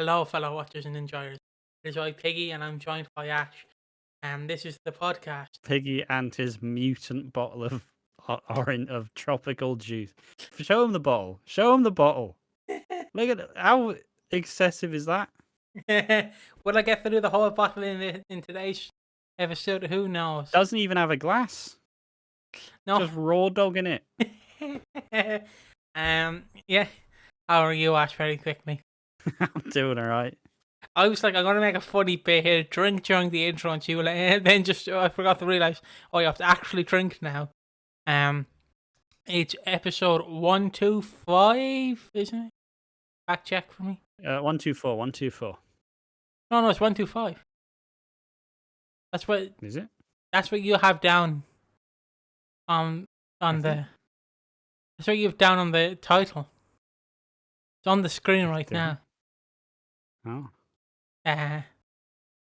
Hello, fellow watchers and enjoyers. It is I, Piggy, and I'm joined by Ash. And this is the podcast. Piggy and his mutant bottle of orange of tropical juice. Show him the bottle. Show him the bottle. Look at how excessive is that? Will I get through the whole bottle in today's episode? Who knows? Doesn't even have a glass. No. Just raw dogging it. Yeah. How are you, Ash? Very quickly. I'm doing all right. I was like, I'm gonna make a funny bit here. Drink during the intro, and then just I forgot to realize. Oh, you have to actually drink now. It's episode 125, isn't it? Fact check for me. 124. 124. No, it's 125. That's what. Is it? That's what you have down. On the. That's what you have down on the title. It's on the screen right now. Oh. I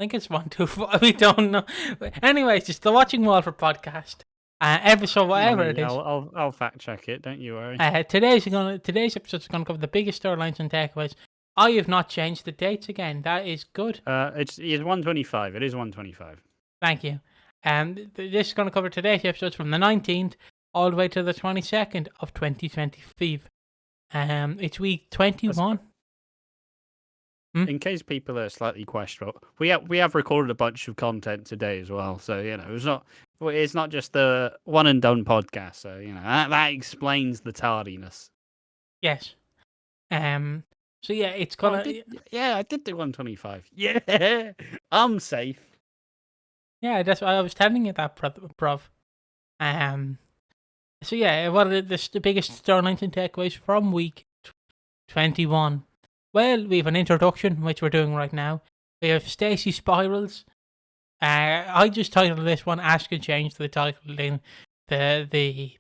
think it's 125. We don't know. But anyways, it's the Watching Walford podcast. Episode whatever it is. I'll fact check it. Don't you worry. Today's episode is gonna cover the biggest storylines and takeaways. I have not changed the dates again. That is good. It's 125. It is 125. Thank you. This is gonna cover today's episodes from the 19th all the way to the 22nd of 2025. It's week 21. In case people are slightly questionable, we have recorded a bunch of content today as well. So it's not just the one and done podcast. So that explains the tardiness. Yes. So yeah, it's gonna. I did do 125. Yeah, I'm safe. Yeah, that's why I was telling you that, bruv. So yeah, what are the biggest storylines and takeaways from week 21? Well, we have an introduction, which we're doing right now. We have Stacey spirals. I just titled this one. Ash can change the title in the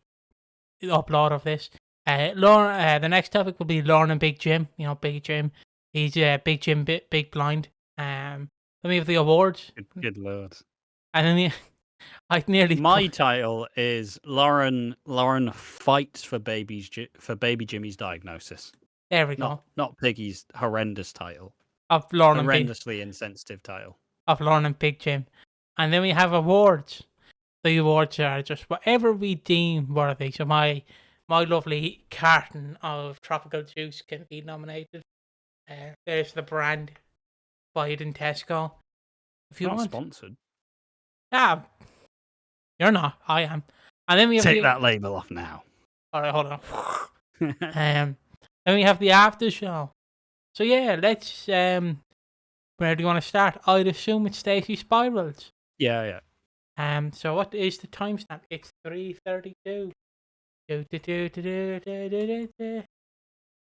upload of this. The next topic will be Lauren and Big Jim. Big Jim. He's Big Jim, big blind. Then we have the awards. Good lord. And then my title is Lauren fights for baby Jimmy's diagnosis. There we go. Not Piggy's horrendous title. Of Lauren horrendously insensitive title. Of Lauren and Big Jim. And then we have awards. The awards are just whatever we deem worthy. So my lovely carton of tropical juice can be nominated. There's the brand. Buy it in Tesco. If you not want. Sponsored. Yeah. You're not. I am. And then we have Take that label off now. Alright, hold on. Then we have the after show. So yeah, let's where do you want to start? I'd assume it's Stacey spirals. Yeah. So what is the timestamp? It's 3:32.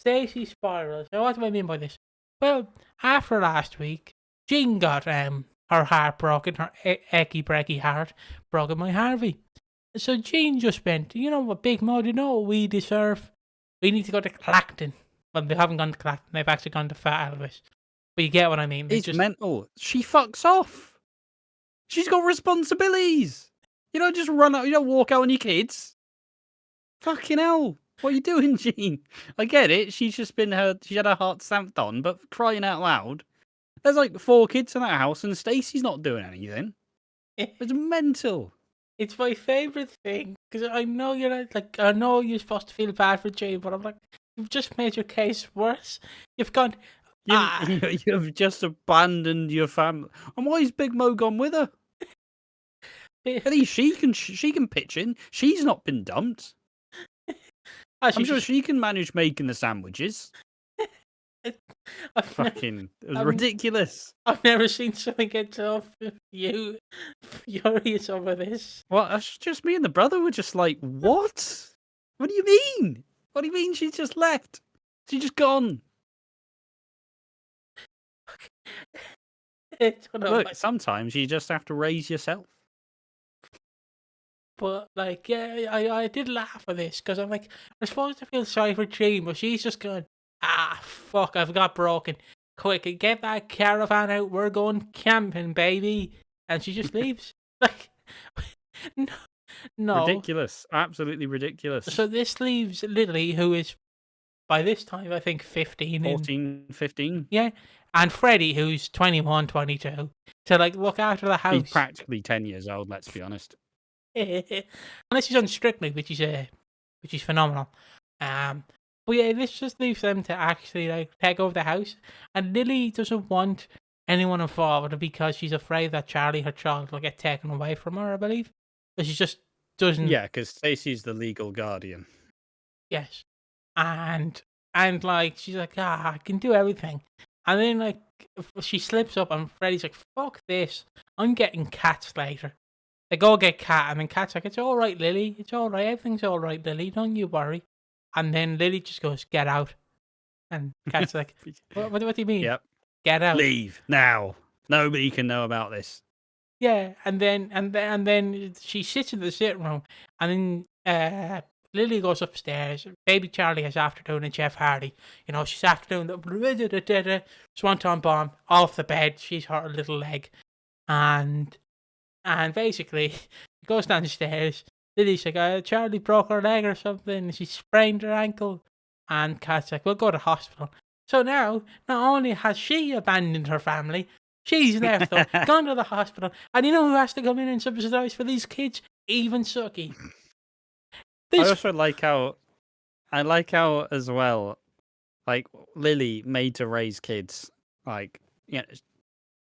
Stacey spirals. So what do I mean by this? Well, after last week, Jean got her heart broken, her ecky brecky heart broken by Harvey. So Jean just went, what, Big Mo, what we deserve? We need to go to Clacton. Well, they haven't gone to Clacton. They've actually gone to Fat Elvis. But you get what I mean. It's mental. She fucks off. She's got responsibilities. You don't just run out. You don't walk out on your kids. Fucking hell. What are you doing, Jean? I get it. She's just she had her heart stamped on, but crying out loud. There's like 4 kids in that house and Stacey's not doing anything. It's mental. It's my favourite thing, because I know I know you're supposed to feel bad for Jane, but I'm like, you've just made your case worse. You've gone, You've just abandoned your family. And why is Big Mo gone with her? At least she can pitch in. She's not been dumped. I'm sure she can manage making the sandwiches. It was ridiculous. I've never seen something get so furious over this. Well, that's just me and the brother were just like, what? What do you mean? What do you mean she's just left? She's just gone. Look, sometimes you just have to raise yourself. But I did laugh at this because I'm like, I'm supposed to feel sorry for Jean, but she's just going, fuck, I've got broken. Quick, get that caravan out. We're going camping, baby. And she just leaves. No. Ridiculous. Absolutely ridiculous. So this leaves Lily, who is by this time, I think 15. 14, 15. Yeah. And Freddie, who's 21, 22, to like look after the He's house. practically 10 years old, let's be honest. Unless he's on Strictly, which is phenomenal. But yeah, this just leaves them to actually like take over the house. And Lily doesn't want anyone involved because she's afraid that Charlie, her child, will get taken away from her, I believe. But she just doesn't. Yeah, because Stacey's the legal guardian. Yes. And like she's like, I can do everything. And then like she slips up and Freddy's like, fuck this. I'm getting cats later. They go get Cat and then Cat's like, it's alright, Lily. It's alright. Everything's alright, Lily. Don't you worry. And then Lily just goes, get out. And Cat's like, what do you mean? Yep. Get out. Leave now. Nobody can know about this. Yeah, and then she sits in the sitting room, and then Lily goes upstairs. Baby Charlie has afternoon and Jeff Hardy. You know, she's afternoon the Swanton bomb off the bed. She's hurt her little leg, and basically she goes downstairs. Lily's like, Charlie broke her leg or something. She sprained her ankle, and Kat's like, we'll go to hospital. So now, not only has she abandoned her family, she's left them, gone to the hospital, and you know who has to come in and subsidise for these kids? Even Suki. I also like how as well, like Lily made to raise kids. Like,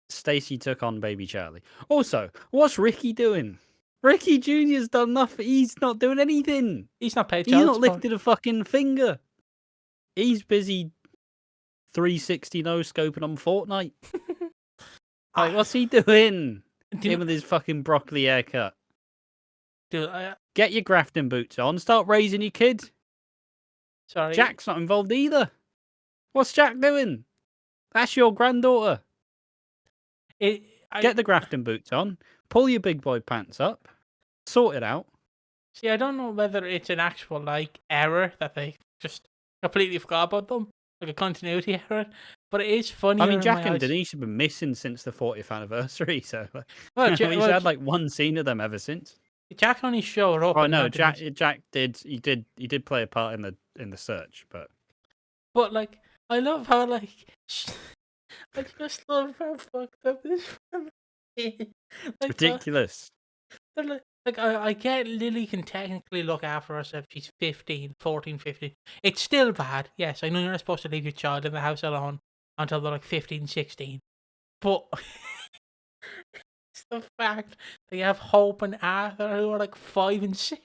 Stacey took on baby Charlie. Also, what's Ricky doing? Ricky Jr.'s done nothing. He's not doing anything. He's not paid. He's not lifted a fucking finger. He's busy 360 no scoping on Fortnite. Like, what's he doing? Him with his fucking broccoli haircut. Dude, Get your grafting boots on. Start raising your kid. Sorry. Jack's not involved either. What's Jack doing? That's your granddaughter. Get the grafting boots on. Pull your big boy pants up. Sort it out. See, I don't know whether it's an actual like error that they just completely forgot about them, like a continuity error. But it is funny. I mean, Jack and Denise have been missing since the 40th anniversary, so he's had like one scene of them ever since. Jack only showed up. Oh no, Jack did. He did play a part in the search, but like I love how like I just love how fucked up this. It's ridiculous. Like I get Lily can technically look after herself. She's 14, 15. It's still bad. Yes, I know you're not supposed to leave your child in the house alone until they're like 15, 16. But it's the fact that you have Hope and Arthur who are like 5 and 6.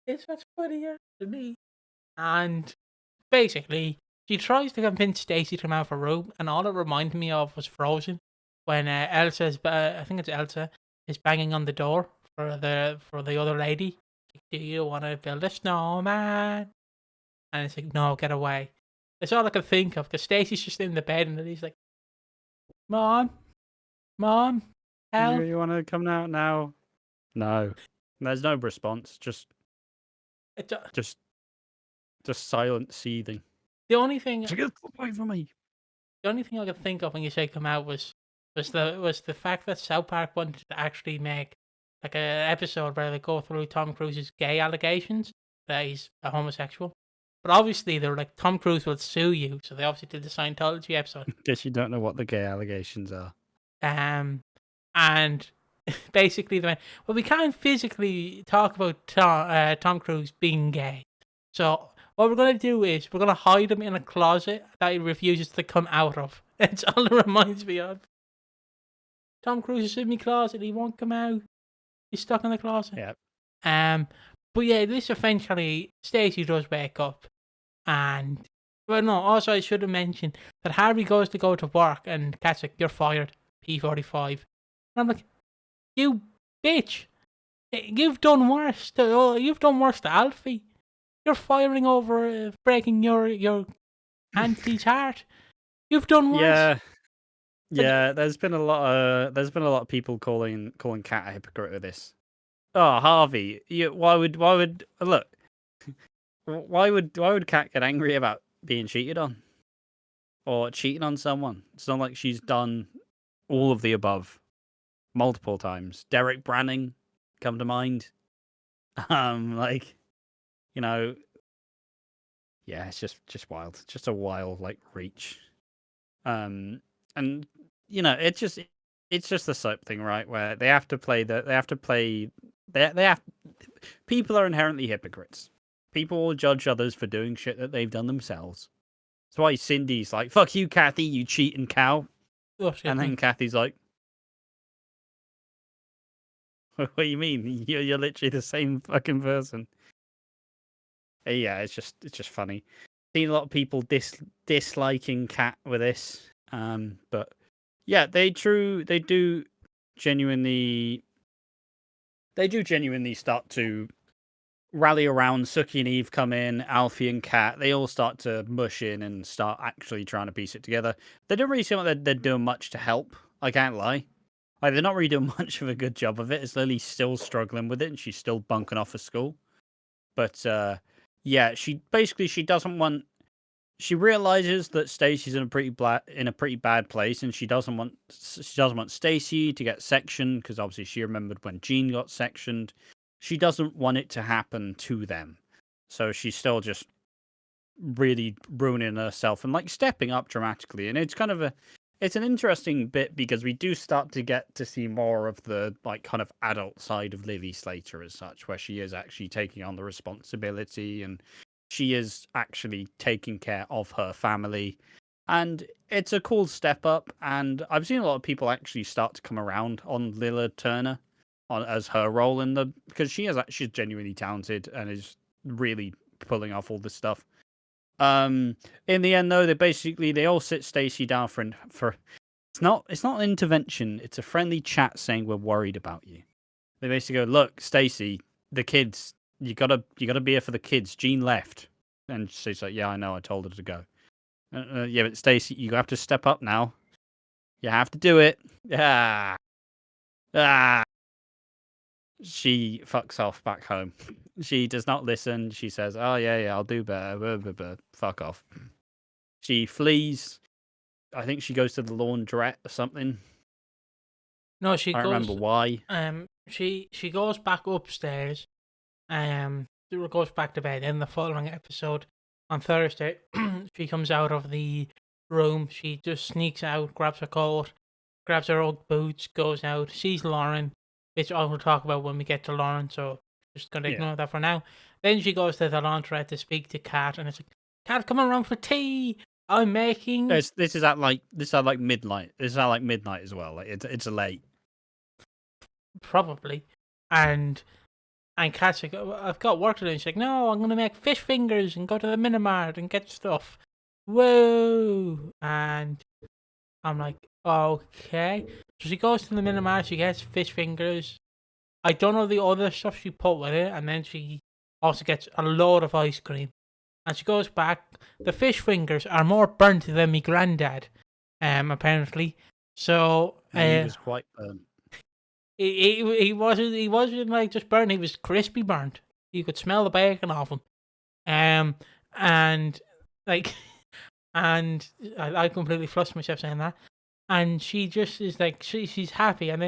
It's what's funnier to me. And basically, she tries to convince Stacey to come out of her room, and all it reminded me of was Frozen when Elsa's, I think it's Elsa, is banging on the door for the other lady. Like, do you want to build a snowman? And it's like, no, get away. That's all I can think of, because Stacey's just in the bed, and he's like, Mom, help. You want to come out now? No. There's no response. Just silent seething. The only thing Get away from me. The only thing I could think of when you say come out was the fact that South Park wanted to actually make like an episode where they go through Tom Cruise's gay allegations that he's a homosexual. But obviously they're like, Tom Cruise will sue you, so they obviously did the Scientology episode. Guess you don't know what the gay allegations are. And basically they went, well, we can't physically talk about Tom Cruise being gay, so what we're going to do is we're going to hide him in a closet that he refuses to come out of. That's all it reminds me of. Tom Cruise is in my closet. He won't come out. He's stuck in the closet. Yeah. But yeah, this eventually, Stacey does wake up. And, well, no, also I should have mentioned that Harvey goes to work and Kat's like, you're fired, P45. And I'm like, you bitch. You've done worse. You've done worse to Alfie. You're firing over breaking your auntie's heart. You've done worse. Yeah. There's been a lot of people calling Kat a hypocrite with this. Oh, Harvey, why would Kat get angry about being cheated on or cheating on someone? It's not like she's done all of the above multiple times. Derek Branning come to mind. Yeah, it's just wild. It's just a wild like reach. And it's just the soap thing, right? Where they have to play they have people are inherently hypocrites. People will judge others for doing shit that they've done themselves. That's why Cindy's like, "Fuck you, Kathy, you cheating cow," Oh, and then Kathy's like, "What do you mean? You're literally the same fucking person." Yeah, it's just funny. Seen a lot of people disliking Kat with this, but yeah, they do genuinely start to rally around. Sookie and Eve come in, Alfie and Kat, they all start to mush in and start actually trying to piece it together. They don't really seem like they're doing much to help. I can't lie. Like, they're not really doing much of a good job of it. It's Lily's still struggling with it, and she's still bunking off of school. But yeah, she doesn't want. She realizes that Stacey's in a pretty bad place, and she doesn't want Stacey to get sectioned because obviously she remembered when Jean got sectioned. She doesn't want it to happen to them, so she's still just really ruining herself and like stepping up dramatically. And it's it's an interesting bit because we do start to get to see more of the like kind of adult side of Lily Slater as such, where she is actually taking on the responsibility and she is actually taking care of her family. And it's a cool step up. And I've seen a lot of people actually start to come around on Lila Turner as her role in because she's genuinely talented and is really pulling off all this stuff. In the end, though, they all sit Stacey down for it's not an intervention. It's a friendly chat saying we're worried about you. They basically go, look, Stacey, the kids, you gotta be here for the kids. Jean left, and she's like, yeah, I know, I told her to go. Yeah, but Stacey, you have to step up now. You have to do it. Ah. She fucks off back home. She does not listen. She says, oh, yeah, I'll do better. Blah, blah, blah. Fuck off. She flees. I think she goes to the laundrette or something. No, she I don't remember why. She goes back upstairs. Goes back to bed. In the following episode, on Thursday, she comes out of the room. She just sneaks out, grabs her coat, grabs her old boots, goes out, sees Lauren, which I will talk about when we get to Lauren, so just gonna ignore that for now. Then she goes to the laundrette to speak to Kat, and it's like, Kat, come around for tea. I'm making. This is at like midnight. This is at like midnight as well. Like it's late. Probably, and Kat's like, oh, I've got work to do. And she's like, no, I'm gonna make fish fingers and go to the minimart and get stuff. Whoa! And I'm like, okay. So she goes to the minimart, she gets fish fingers. I don't know the other stuff she put with it, and then she also gets a load of ice cream. And she goes back. The fish fingers are more burnt than me granddad, apparently. So he was quite burnt. He wasn't like just burnt. He was crispy burnt. You could smell the bacon off him. And like, and I completely flustered myself saying that. And she just is like, she's happy, and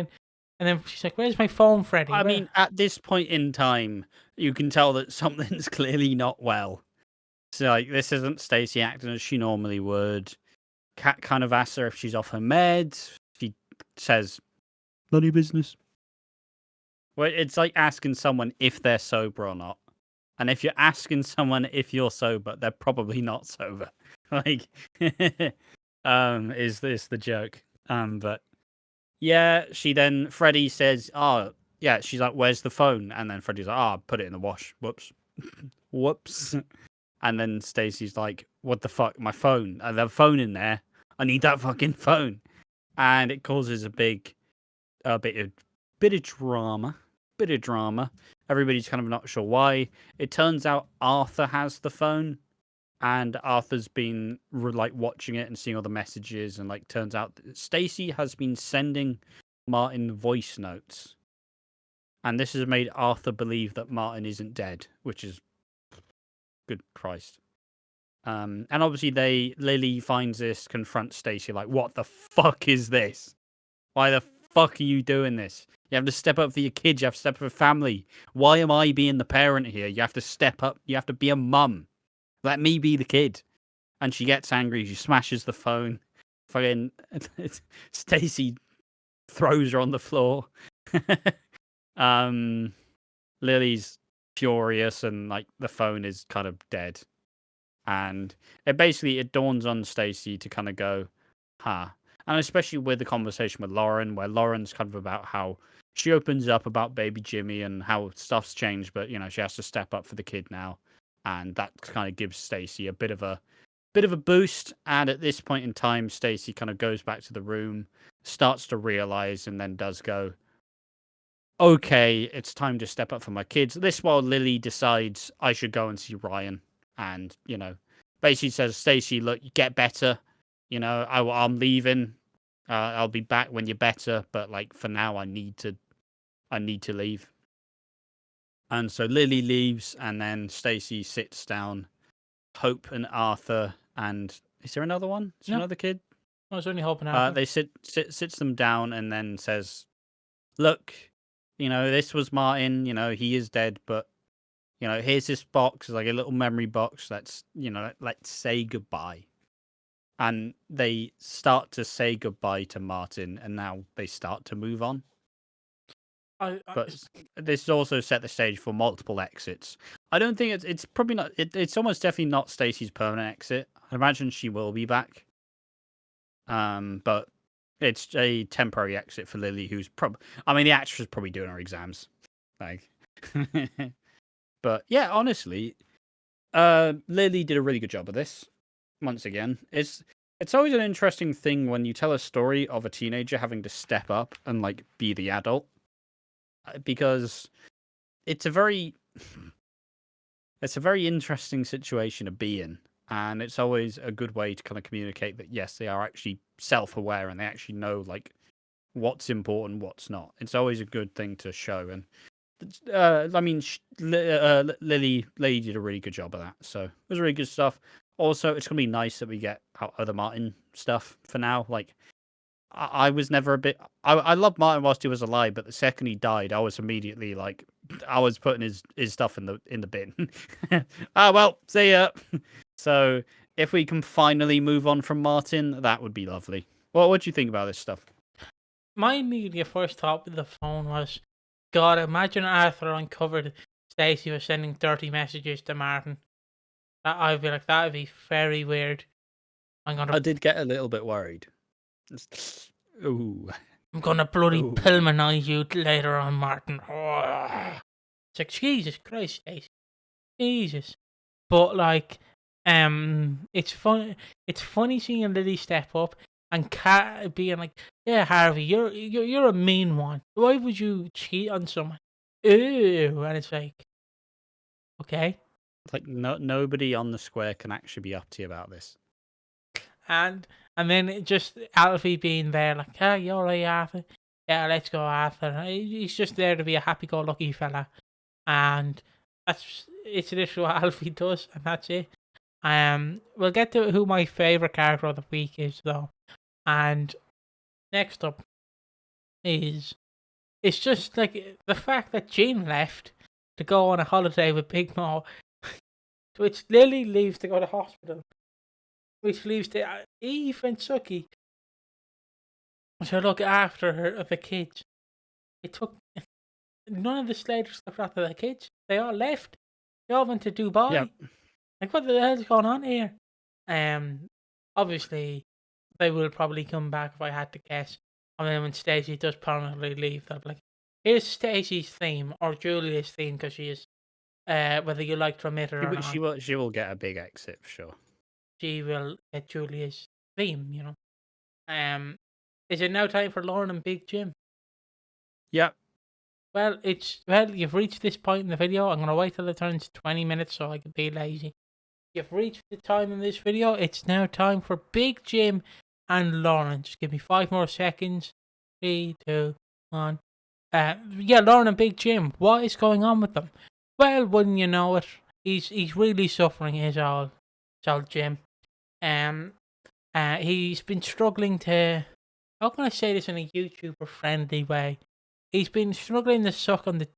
then she's like, "Where's my phone, Freddie?" I mean, at this point in time, you can tell that something's clearly not well. So, like, this isn't Stacey acting as she normally would. Kat kind of asks her if she's off her meds. She says, "None of your business." Well, it's like asking someone if they're sober or not. And if you're asking someone if you're sober, they're probably not sober. Like, is this the joke? But yeah, Freddie says, oh, yeah, she's like, where's the phone? And then Freddie's like, oh, put it in the wash. Whoops. Whoops. And then Stacey's like, what the fuck? My phone. I have a phone in there. I need that fucking phone. And it causes a bit of drama. Everybody's kind of not sure why. It turns out Arthur has the phone, and Arthur's been like watching it and seeing all the messages, and like turns out that Stacey has been sending Martin voice notes, and this has made Arthur believe that Martin isn't dead, which is good Christ. And obviously Lily finds this, confronts Stacey like, what the fuck is this? Why the fuck are you doing this? You have to step up for your kids. You have to step up for family. Why am I being the parent here? You have to step up. You have to be a mum. Let me be the kid. And she gets angry. She smashes the phone. Fucking Stacey throws her on the floor. Lily's furious, and like the phone is kind of dead. And it dawns on Stacey to kind of go, huh. And especially with the conversation with Lauren, where Lauren's kind of about how she opens up about baby Jimmy and how stuff's changed, but she has to step up for the kid now. And that kind of gives Stacey a bit of a boost. And at this point in time, Stacey kind of goes back to the room, starts to realize, and then does go, okay, it's time to step up for my kids. This while Lily decides I should go and see Ryan. And, basically says, Stacey, look, get better. I'm leaving. I'll be back when you're better. But like for now, I need to leave. And so Lily leaves, and then Stacey sits down. Hope and Arthur, and is there another one? Is there another kid? I was only hoping Arthur. They sits them down, and then says, look, this was Martin. He is dead, but here's this box, like a little memory box. Let's say goodbye. And they start to say goodbye to Martin, and now they start to move on. But this also set the stage for multiple exits. I don't think it's probably not. It's almost definitely not Stacey's permanent exit. I imagine she will be back. But it's a temporary exit for Lily, who's the actress is probably doing her exams. Like, but yeah, honestly, Lily did a really good job of this. Once again, it's always an interesting thing when you tell a story of a teenager having to step up and like be the adult, because it's a very interesting situation to be in, and it's always a good way to kind of communicate that yes, they are actually self-aware and they actually know like what's important, what's not. It's always a good thing to show, and Lily did a really good job of that, so it was really good stuff. Also, it's gonna be nice that we get other Martin stuff for now. Like, I was never a bit. I loved Martin whilst he was alive, but the second he died, I was immediately like, I was putting his stuff in the bin. Well, see ya. So if we can finally move on from Martin, that would be lovely. What do you think about this stuff? My immediate first thought with the phone was, God, imagine Arthur uncovered Stacey was sending dirty messages to Martin. I'd be like, that would be very weird. I did get a little bit worried. Ooh. I'm gonna bloody pillmanize you later on, Martin. Oh. It's like, Jesus Christ, Stacey. Jesus. But like, it's fun. It's funny seeing Lily step up and Kat being like, "Yeah, Harvey, you're a mean one. Why would you cheat on someone?" Ew, and it's like, okay. Like nobody on the square can actually be up to you about this. And then it just Alfie being there like, "Oh, you're right, Arthur. Yeah, let's go, Arthur." He's just there to be a happy-go-lucky fella, and it's literally what Alfie does, and that's it. We'll get to who my favorite character of the week is though, and next up is it's just like the fact that Jean left to go on a holiday with Big Mo, which Lily leaves to go to hospital, which leaves to Eve and Suki to look after the kids. It took none of the Slaters looked after the kids. They all left. They all went to Dubai. Yep. Like, what the hell's going on here? Obviously, they will probably come back if I had to guess. And then when Stacey does permanently leave, they'll be like, here's Stacey's theme, or Julia's theme, because she is, whether you like to admit it or not. She will get a big exit, for sure. She will get Julia's theme, you know. Is it now time for Lauren and Big Jim? Yep. Well, you've reached this point in the video. I'm going to wait till it turns 20 minutes so I can be lazy. You've reached the time in this video. It's now time for Big Jim and Lauren. Just give me 5 more seconds. 3, 2, 1. Lauren and Big Jim. What is going on with them? Well, wouldn't you know it? He's really suffering. His old Jim. He's been struggling to. How can I say this in a YouTuber friendly way? He's been struggling to suck on the.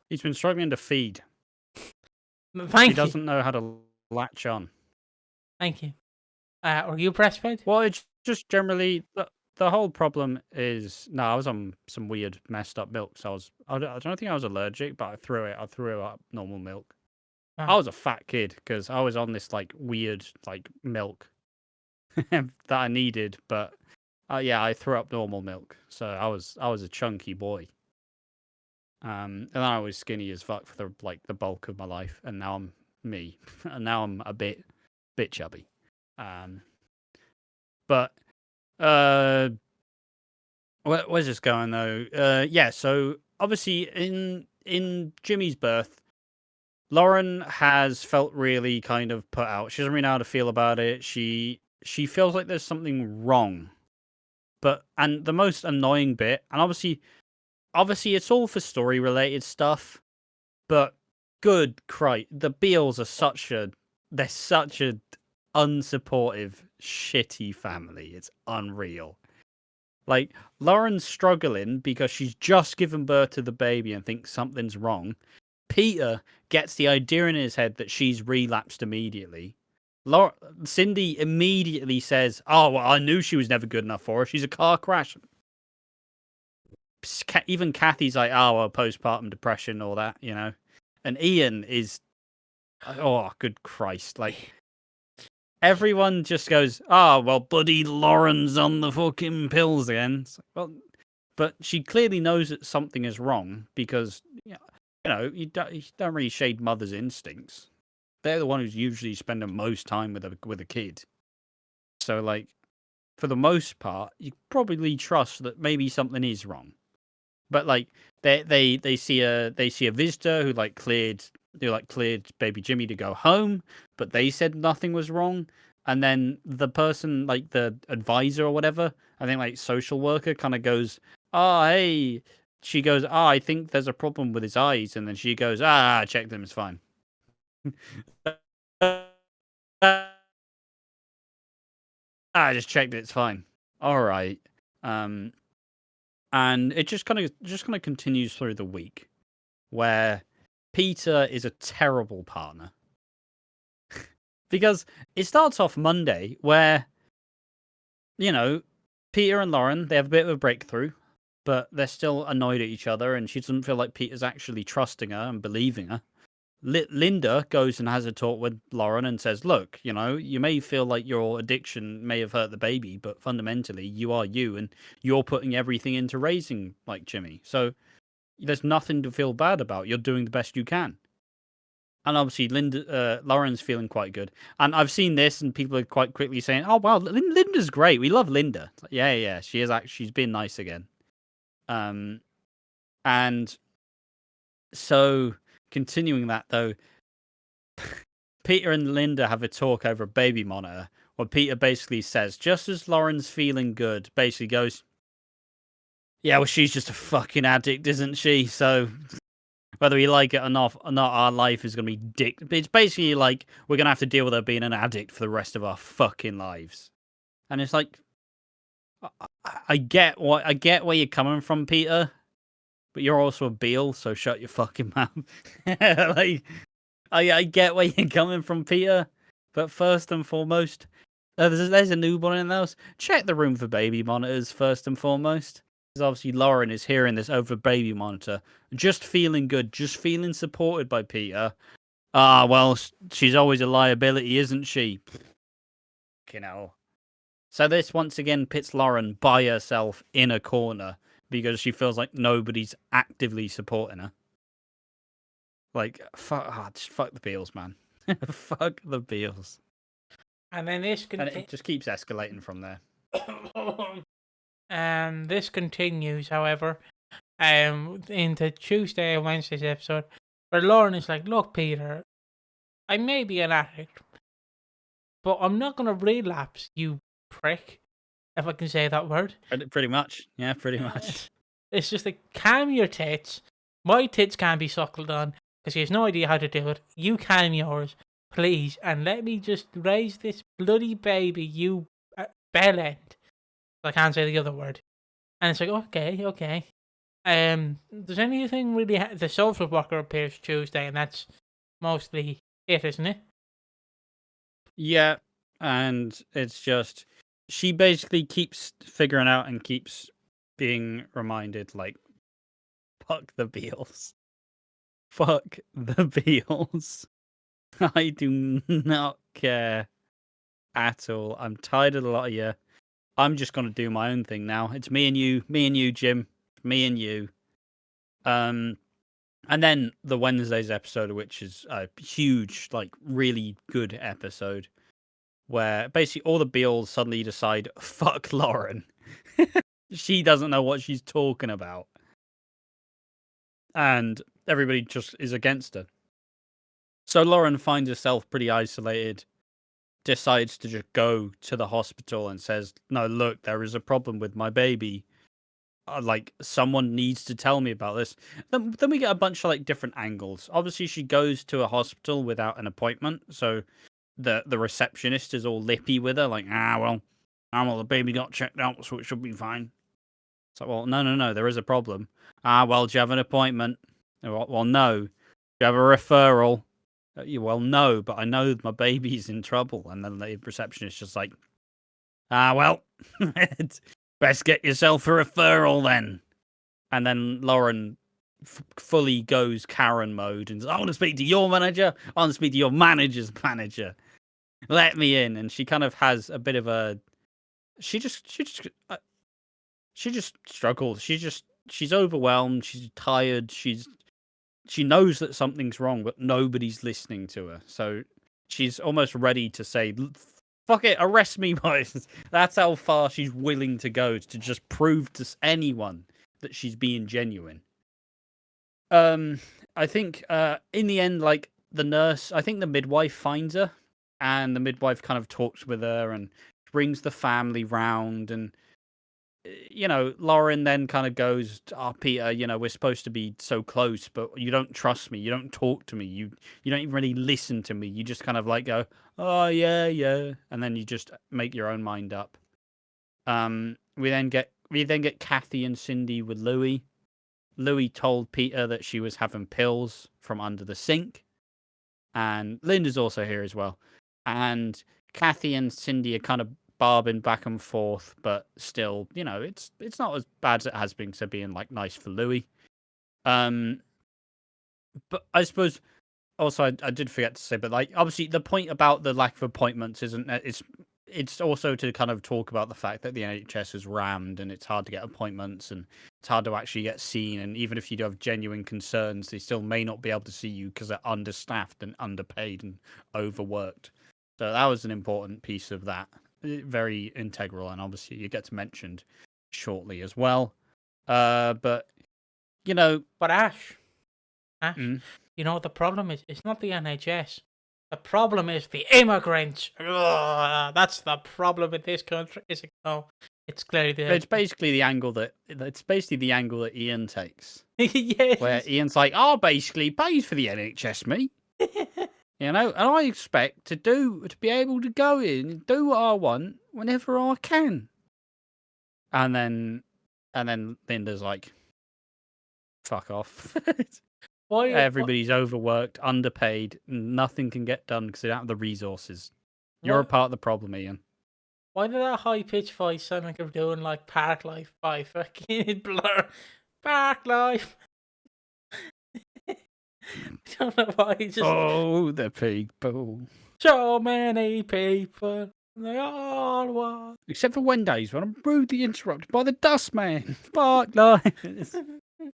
He's been struggling to feed. Thank She you. doesn't know how to latch on. Thank you. Are you breastfed? Well, it's just generally the whole problem is no. I was on some weird messed up milk, so I don't think I was allergic, but I threw up normal milk. I Ah, was a fat kid because I was on this like weird like milk that I needed, but yeah, I threw up normal milk, so I was a chunky boy. And then I was skinny as fuck for the bulk of my life, and now I'm me, and now I'm a bit chubby. Um, but where's this going though? Yeah, so obviously in Jimmy's birth, Lauren has felt really kind of put out. She doesn't really know how to feel about it. She feels like there's something wrong. And the most annoying bit, and obviously it's all for story related stuff, but good Christ, the Beals are they're such a unsupportive, shitty family. It's unreal. Like, Lauren's struggling because she's just given birth to the baby and thinks something's wrong. Peter gets the idea in his head that she's relapsed immediately. Cindy immediately says, "Oh, well, I knew she was never good enough for her. She's a car crash." Even Kathy's like, "Oh, well, postpartum depression, all that, you know." And Ian is, oh, good Christ! Like, everyone just goes, "Oh, well, buddy Lauren's on the fucking pills again." It's like, well, but she clearly knows that something is wrong because, you don't really shade mother's instincts. They're the one who's usually spending most time with a kid. So, like, for the most part, you probably trust that maybe something is wrong. But like, they see a visitor who cleared baby Jimmy to go home, but they said nothing was wrong. And then the person, like the advisor or whatever, I think like social worker, kind of goes, "Oh, hey." She goes, "Oh, I think there's a problem with his eyes," and then she goes, "Ah, check them, it's fine." I just checked it, it's fine. All right. Um, and it just kind of continues through the week, where Peter is a terrible partner. Because it starts off Monday where, you know, Peter and Lauren, they have a bit of a breakthrough, but they're still annoyed at each other, and she doesn't feel like Peter's actually trusting her and believing her. Linda goes and has a talk with Lauren and says, "Look, you may feel like your addiction may have hurt the baby, but fundamentally you are you, and you're putting everything into raising like Jimmy. So there's nothing to feel bad about. You're doing the best you can." And obviously, Lauren's feeling quite good. And I've seen this, and people are quite quickly saying, "Oh wow, Linda's great. We love Linda." It's like, yeah, she is actually. She's been nice again. And so continuing that though, Peter and Linda have a talk over a baby monitor, where Peter basically says, just as Lauren's feeling good, basically goes, "Yeah, well, she's just a fucking addict, isn't she? So whether we like it or not, our life is going to be It's basically like we're going to have to deal with her being an addict for the rest of our fucking lives." And it's like, I get where you're coming from, Peter, but you're also a Beale, so shut your fucking mouth. Like, I get where you're coming from, Peter, but first and foremost, there's a newborn in the house. Check the room for baby monitors first and foremost. Because obviously Lauren is hearing this over baby monitor, just feeling good, just feeling supported by Peter. Ah, well, she's always a liability, isn't she? Fucking hell. So this once again pits Lauren by herself in a corner because she feels like nobody's actively supporting her. Like, just fuck the Beals, man. Fuck the Beals. and then this And it just keeps escalating from there. and this continues, however, into Tuesday and Wednesday's episode, where Lauren is like, "Look, Peter, I may be an addict, but I'm not gonna relapse, you prick, if I can say that word." Pretty much. Yeah, pretty much. It's just like, calm your tits. My tits can't be suckled on because he has no idea how to do it. You calm yours, please, and let me just raise this bloody baby, you bellend. I can't say the other word. And it's like, okay. Does anything really? The social worker appears Tuesday, and that's mostly it, isn't it? Yeah, and it's just she basically keeps figuring out and keeps being reminded, like, fuck the Beals. Fuck the Beals. I do not care at all. I'm tired of the lot of you. I'm just gonna do my own thing now. It's me and you, Jim, me and you. And then the Wednesdays episode, which is a huge, like, really good episode, where basically all the Beals suddenly decide, fuck Lauren. She doesn't know what she's talking about. And everybody just is against her. So Lauren finds herself pretty isolated, decides to just go to the hospital and says, no, look, there is a problem with my baby. Like, someone needs to tell me about this. Then we get a bunch of, like, different angles. Obviously, she goes to a hospital without an appointment, so the receptionist is all lippy with her, like, well, the baby got checked out, so it should be fine. It's like, well, no, there is a problem. Well, do you have an appointment? Well, no. Do you have a referral? Well, no, but I know my baby's in trouble. And then the receptionist just like, well, best get yourself a referral then. And then Lauren fully goes Karen mode and says, I want to speak to your manager. I want to speak to your manager's manager. Let me in. And she kind of has a bit of a. She just struggles. She's overwhelmed. She's tired. She knows that something's wrong, but nobody's listening to her. So she's almost ready to say, fuck it, arrest me, boys. That's how far she's willing to go to just prove to anyone that she's being genuine. I think in the end, like, the nurse, I think the midwife finds her, and the midwife kind of talks with her and brings the family round, and Lauren then kind of goes, Peter, we're supposed to be so close, but you don't trust me. You don't talk to me. You don't even really listen to me. You just kind of like go, oh, yeah. And then you just make your own mind up. We then get Kathy and Cindy with Louis. Louis told Peter that she was having pills from under the sink. And Linda's also here as well. And Kathy and Cindy are kind of barbing back and forth, but still, it's not as bad as it has been to being, like, nice for Louis. But I suppose also I did forget to say, but, like, obviously the point about the lack of appointments isn't it's also to kind of talk about the fact that the NHS is rammed and it's hard to get appointments and it's hard to actually get seen, and even if you do have genuine concerns, they still may not be able to see you because they're understaffed and underpaid and overworked. So that was an important piece of that. Very integral, and obviously you get mentioned shortly as well. But But Ash, mm, you know what the problem is? It's not the NHS. The problem is the immigrants. Ugh, that's the problem with this country. It's clearly it's basically the angle that Ian takes, yes. where Ian's like, basically pays for the NHS, me. And I expect to be able to go in and do what I want whenever I can. And then Linda's like, fuck off. Why? Everybody's overworked, underpaid, nothing can get done because they don't have the resources. You're a part of the problem, Ian. Why did that high pitched voice sound like I'm doing like Park Life by fucking Blur? Park Life. I don't know why. The people. So many people. They all want. Except for Wednesdays when I'm rudely interrupted by the dustman. Park Life.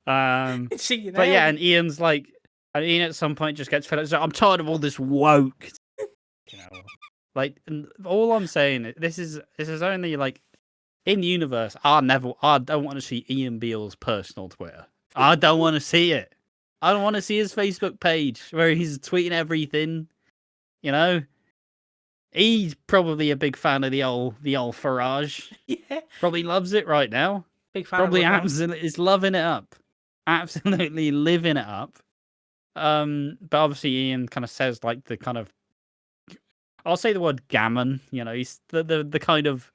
But yeah, and Ian at some point just gets fed up. So I'm tired of all this woke. Like, all I'm saying, this is only like in the universe. I don't want to see Ian Beale's personal Twitter. I don't want to see it. I don't want to see his Facebook page where he's tweeting everything. He's probably a big fan of the old Farage. Yeah, probably loves it right now. big fan. Probably absolutely is loving it up. Absolutely living it up. But obviously Ian kind of says, like, the kind of, I'll say the word gammon. He's the kind of,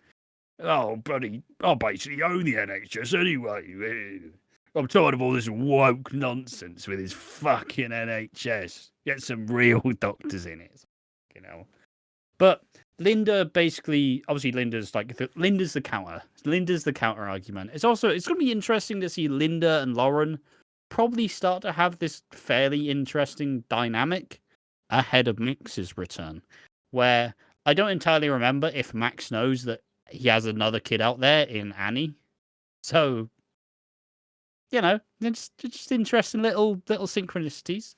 buddy, I basically own the NHS anyway. I'm tired of all this woke nonsense with his fucking NHS. Get some real doctors in it, you know. But Linda basically, obviously, Linda's the counter. Linda's the counter argument. It's going to be interesting to see Linda and Lauren probably start to have this fairly interesting dynamic ahead of Max's return, where I don't entirely remember if Max knows that he has another kid out there in Annie. So, you know, it's just interesting little synchronicities.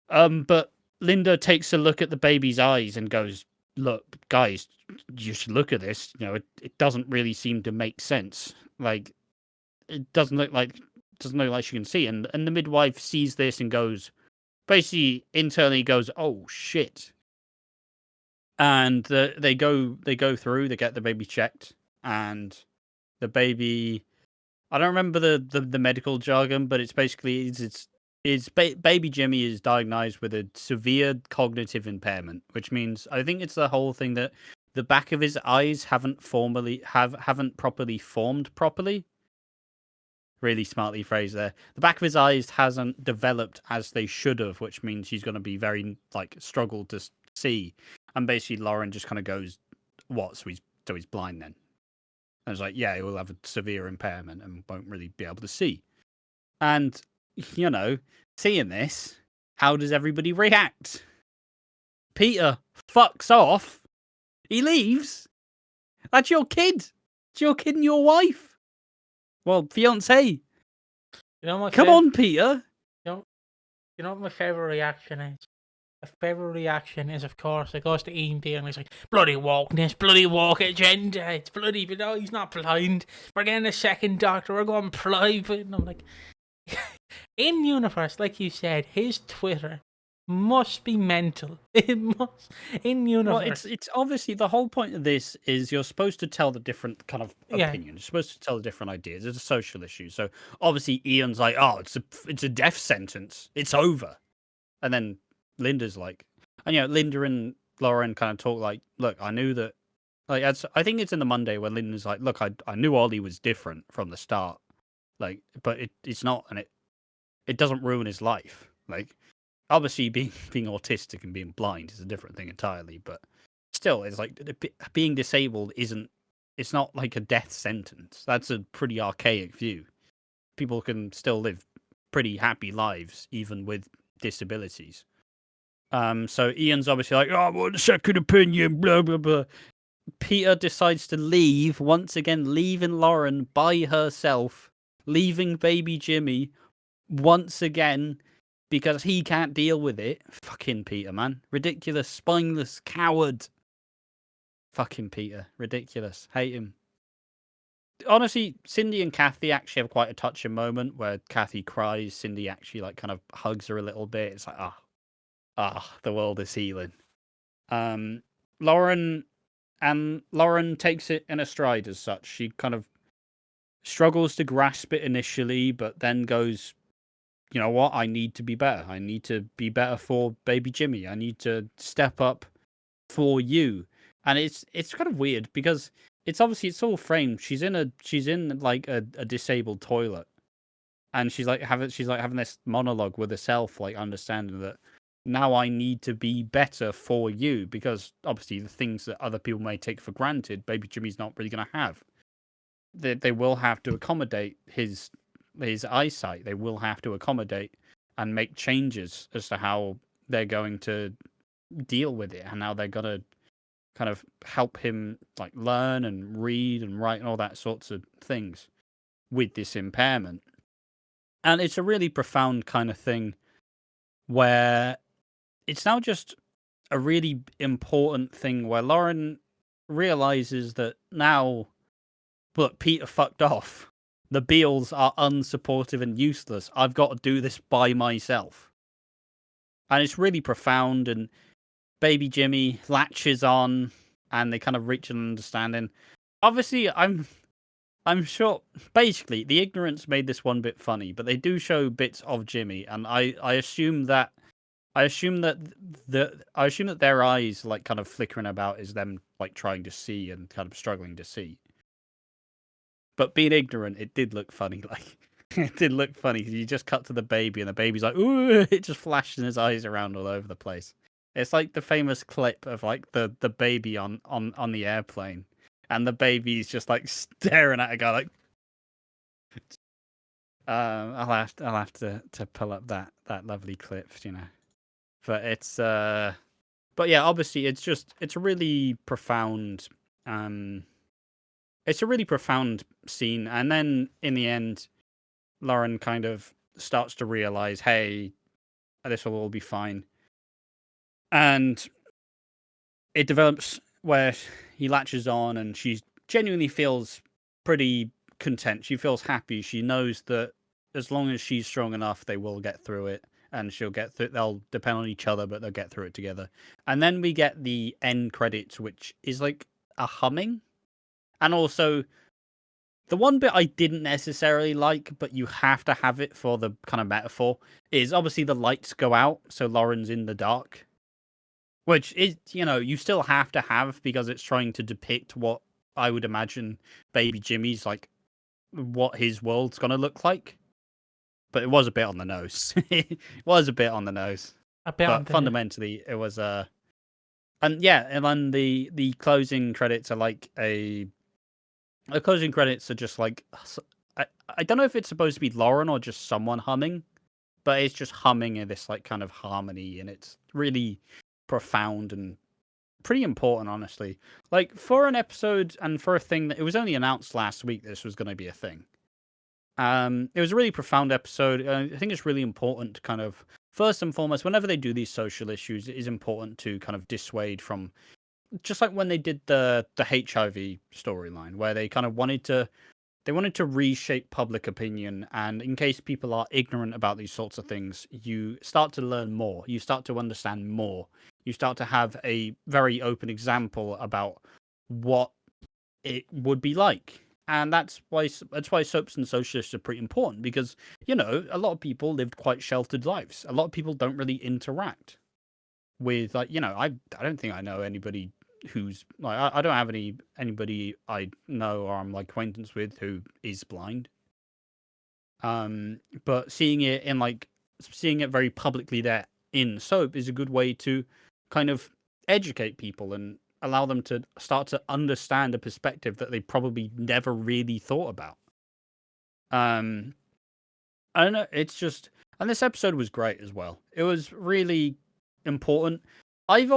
But Linda takes a look at the baby's eyes and goes, "Look, guys, you should look at this. You know, it doesn't really seem to make sense. Like, it doesn't look like she can see." And the midwife sees this and goes, basically internally goes, "Oh shit." And they go through, they get the baby checked, and the baby, I don't remember the medical jargon, but it's basically baby Jimmy is diagnosed with a severe cognitive impairment, which means I think it's the whole thing that the back of his eyes haven't properly formed properly. Really smartly phrased there. The back of his eyes hasn't developed as they should have, which means he's going to be very struggle to see. And basically, Lauren just kind of goes, "What? So he's blind then?" And it's like, yeah, he will have a severe impairment and won't really be able to see. And you know, seeing this, how does everybody react? Peter fucks off. He leaves. That's your kid. It's your kid and your wife. Well, fiance. You know Come on, Peter. You know what my favourite reaction is? My favourite reaction is, of course, it goes to Ian Dean and he's like, "Bloody wokeness, bloody woke agenda, it's bloody, but no, he's not blind. We're getting a second doctor, we're going private." And I'm like, in universe, like you said, his Twitter must be mental. It must, in universe. Well, it's obviously the whole point of this is you're supposed to tell the different kind of opinions. You're supposed to tell the different ideas. It's a social issue. So obviously Ian's like, "Oh, it's a death sentence. It's over." And then Linda's like, and Linda and Lauren kind of talk like, "Look, I knew that." Like, I think it's in the Monday where Linda's like, "Look, I knew Ollie was different from the start. Like, but it's not, and it doesn't ruin his life. Like, obviously being autistic and being blind is a different thing entirely, but still, it's like being disabled it's not like a death sentence. That's a pretty archaic view. People can still live pretty happy lives even with disabilities." So Ian's obviously like, "Oh, I want a second opinion, blah, blah, blah." Peter decides to leave, once again, leaving Lauren by herself, leaving baby Jimmy once again, because he can't deal with it. Fucking Peter, man. Ridiculous, spineless, coward. Fucking Peter. Ridiculous. Hate him. Honestly, Cindy and Kathy actually have quite a touching moment where Kathy cries. Cindy actually kind of hugs her a little bit. It's like, the world is healing. Lauren takes it in a stride as such. She kind of struggles to grasp it initially, but then goes, "You know what? I need to be better. I need to be better for baby Jimmy. I need to step up for you." And it's kind of weird because it's all framed. She's in like a disabled toilet, and she's having this monologue with herself, like understanding that now I need to be better for you, because obviously the things that other people may take for granted, baby Jimmy's not really going to have. They will have to accommodate his eyesight. They will have to accommodate and make changes as to how they're going to deal with it and how they're going to kind of help him like learn and read and write and all that sorts of things with this impairment. And it's a really profound kind of thing where it's now just a really important thing where Lauren realizes that now, look, Peter fucked off. The Beals are unsupportive and useless. I've got to do this by myself. And it's really profound, and baby Jimmy latches on, and they kind of reach an understanding. Obviously, I'm sure, basically, the ignorance made this one bit funny, but they do show bits of Jimmy, and I assume that their eyes like kind of flickering about is them like trying to see and kind of struggling to see. But being ignorant, it did look funny. Like It did look funny. You just cut to the baby, and the baby's like, "Ooh!" It just flashes his eyes around all over the place. It's like the famous clip of like the baby on the airplane, and the baby's just like staring at a guy like. I'll have to pull up that lovely clip, But it's but yeah, obviously it's a really profound it's a really profound scene, and then in the end, Lauren kind of starts to realize, hey, this will all be fine. And it develops where he latches on and she genuinely feels pretty content. She feels happy. She knows that as long as she's strong enough, they will get through it. And she'll get through. They'll depend on each other, but they'll get through it together. And then we get the end credits, which is like a humming. And also, the one bit I didn't necessarily like, but you have to have it for the kind of metaphor, is obviously the lights go out, so Lauren's in the dark. Which is, you still have to have, because it's trying to depict what I would imagine baby Jimmy's, like, what his world's going to look like. But it was a bit on the nose. It was a bit on the nose. But fundamentally, it was and yeah, and then the closing credits are like the closing credits are just like, I don't know if it's supposed to be Lauren or just someone humming, but it's just humming in this like kind of harmony, and it's really profound and pretty important, honestly. Like, for an episode and for a thing that it was only announced last week this was going to be a thing. It was a really profound episode. I think it's really important to kind of, first and foremost, whenever they do these social issues, it is important to kind of dissuade from, just like when they did the HIV storyline, where they kind of wanted to reshape public opinion, and in case people are ignorant about these sorts of things, you start to learn more, you start to understand more, you start to have a very open example about what it would be like. And that's why soaps and socialists are pretty important, because a lot of people lived quite sheltered lives. A lot of people don't really interact with, like, I don't think I know anybody who's like, I don't have anybody I know or I'm like acquaintance with who is blind. But seeing it very publicly there in soap is a good way to kind of educate people and allow them to start to understand a perspective that they probably never really thought about. I don't know, it's just, and this episode was great as well. It was really important. I've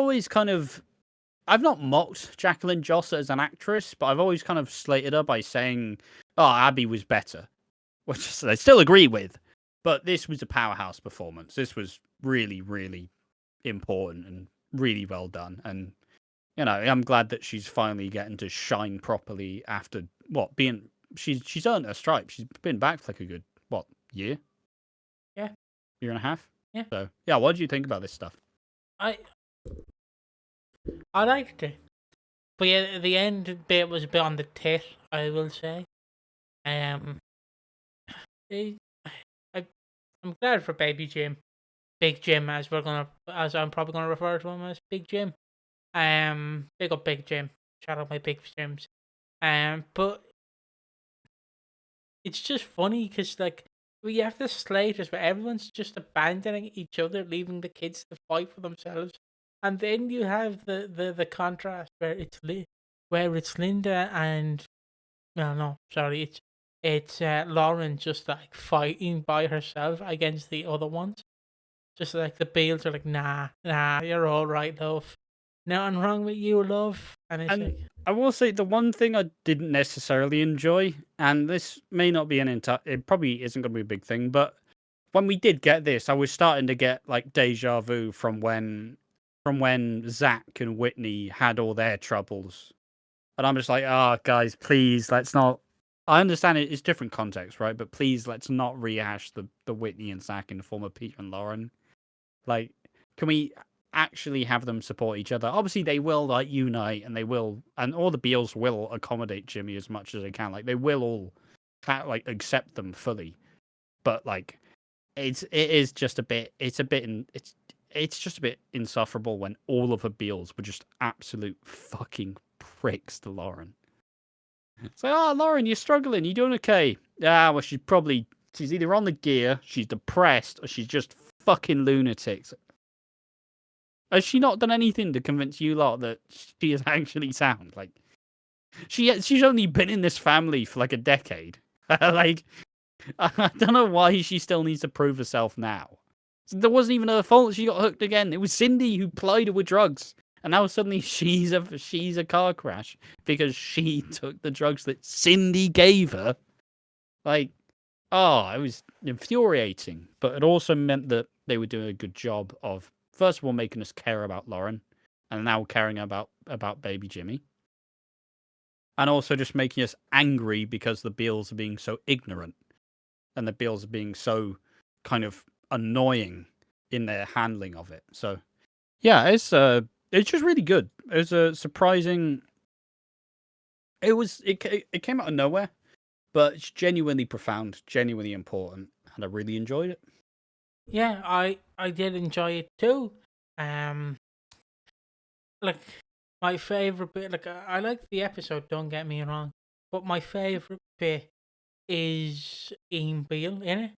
not mocked Jacqueline Joss as an actress, but I've always kind of slated her by saying, "Oh, Abby was better," which I still agree with. But this was a powerhouse performance. This was really, really important and really well done. And I'm glad that she's finally getting to shine properly after she's earned her stripes. She's been back for like a good year? Yeah. Year and a half? Yeah. So yeah, what do you think about this stuff? I liked it. But yeah, the end bit was a bit on the tit, I will say. I'm glad for Baby Jim, Big Jim, as I'm probably gonna refer to him as Big Jim. Big up Big Jim. Shout out my Big Jims. But it's just funny because like we have this slatus where everyone's just abandoning each other, leaving the kids to fight for themselves, and then you have the contrast where it's Linda and it's Lauren just like fighting by herself against the other ones. Just like the Beals are like, nah, you're all right, love. Nothing wrong with you, love. And it's like, I will say the one thing I didn't necessarily enjoy, and this may not be it probably isn't going to be a big thing, but when we did get this, I was starting to get like deja vu from when Zach and Whitney had all their troubles. And I'm just like, guys, please, let's not. I understand it's different context, right? But please, let's not rehash the Whitney and Zach in the form of Peter and Lauren. Like, can we actually have them support each other? Obviously, they will like unite, and all the Beals will accommodate Jimmy as much as they can. Like, they will all accept them fully. But like, it's just a bit insufferable when all of the Beals were just absolute fucking pricks to Lauren. It's like, Lauren, you're struggling. You doing okay? Yeah, well, she's probably She's either on the gear, she's depressed, or she's just fucking lunatic. Has she not done anything to convince you lot that she is actually sound? Like, she's only been in this family for like a decade. Like, I don't know why she still needs to prove herself now. There wasn't even her fault. She got hooked again. It was Cindy who plied her with drugs, and now suddenly she's a car crash because she took the drugs that Cindy gave her. Like, oh, it was infuriating. But it also meant that they were doing a good job of, first of all, making us care about Lauren, and now caring about baby Jimmy, and also just making us angry because the Beals are being so ignorant, and the Beals are being so kind of annoying in their handling of it. So yeah, it's just really good. It was a surprising. It came out of nowhere, but it's genuinely profound, genuinely important, and I really enjoyed it. Yeah, I did enjoy it too. Like my favorite bit, like I like the episode. Don't get me wrong, but my favorite bit is Ian Beale in it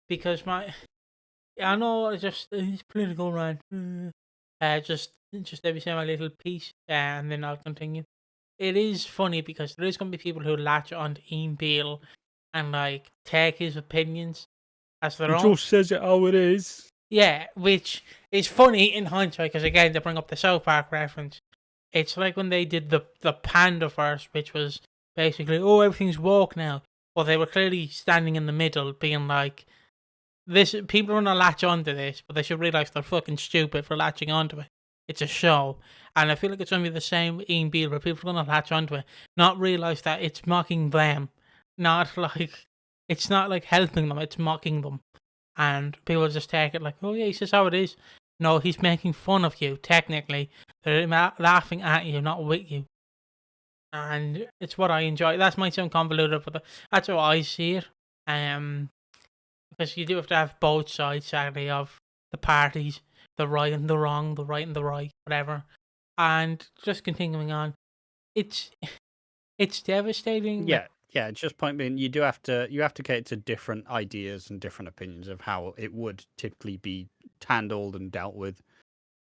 because I know it's political rant. Just every say my little piece, and then I'll continue. It is funny because there is going to be people who latch on to Ian Beale and like take his opinions as their own. Just says it how it is. Yeah, which is funny in hindsight because again they bring up the South Park reference. It's like when they did the Panda first, which was basically everything's woke now, but they were clearly standing in the middle, being like, this people are gonna latch onto this, but they should realize they're fucking stupid for latching onto it. It's a show, and I feel like it's gonna be the same with Ian Beale, where people are gonna latch onto it, not realize that it's mocking them, not like it's not like helping them, it's mocking them, and people just take it like, oh yeah, he says how it is. No, he's making fun of you. Technically, they're laughing at you, not with you, and it's what I enjoy. That might sound convoluted, but that's how I see it. Because you do have to have both sides, sadly, of the parties, the right and the wrong, the right and the right, whatever. And just continuing on, it's devastating. Yeah, yeah. Just point being, you have to cater to different ideas and different opinions of how it would typically be handled and dealt with.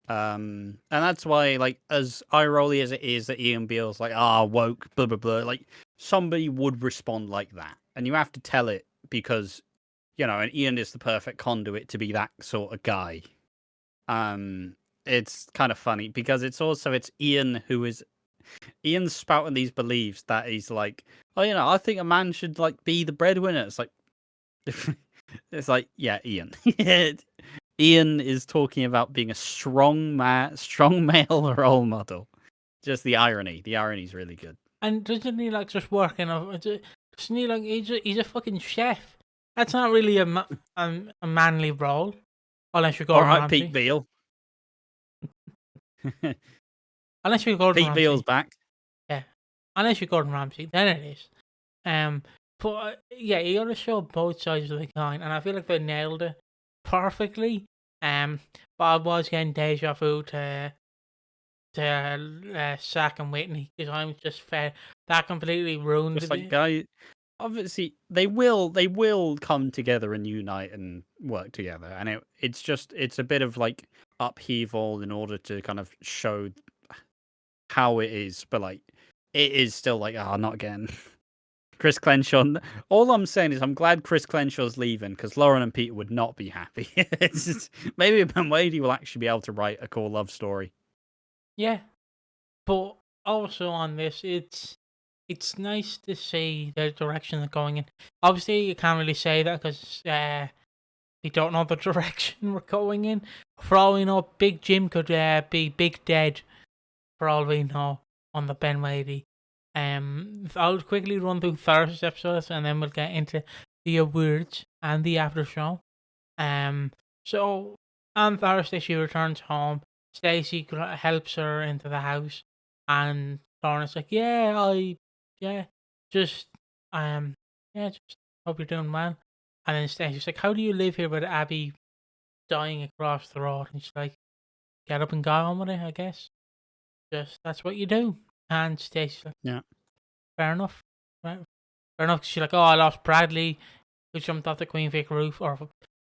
And that's why, like, as eye-rolly as it is that Ian Beale's like, woke, blah blah blah, like somebody would respond like that, and you have to tell it because, and Ian is the perfect conduit to be that sort of guy. It's kind of funny because it's Ian Ian's spouting these beliefs that he's like, I think a man should like be the breadwinner. It's like, it's like, yeah, Ian. Ian is talking about being a strong male role model. Just the irony. The irony is really good. And doesn't he like just working? Doesn't he like he's a fucking chef? That's not really a manly role, unless you're Gordon Ramsay. Pete Beale. Unless you're Gordon Ramsay. Pete Beale's back. Yeah, unless you're Gordon Ramsay, then it is. But yeah, you got to show both sides of the coin, and I feel like they nailed it perfectly. But I was getting deja vu to Zach and Whitney because I'm just fed. That completely ruined Just it. like, guy, obviously they will come together and unite and work together, and it's a bit of like upheaval in order to kind of show how it is, but like it is still like, not again. Chris Crenshaw. All I'm saying is I'm glad Chris Crenshaw's leaving because Lauren and Peter would not be happy. It's just, maybe Ben Wadey will actually be able to write a cool love story. Yeah, but also on this, it's nice to see the direction they're going in. Obviously, you can't really say that because we don't know the direction we're going in. For all we know, Big Jim could be Big Dead. For all we know on the Ben Wadey. I'll quickly run through Thursday's episodes and then we'll get into the awards and the after show. So on Thursday she returns home. Stacey helps her into the house, and Lorna's like, just hope you're doing well. And then Stacey's like, how do you live here with Abby dying across the road? And she's like, get up and go on with it, I guess. Just that's what you do. And Stacey's like, yeah, fair enough. Right. Fair enough. She's like, I lost Bradley who jumped off the Queen Vic roof, or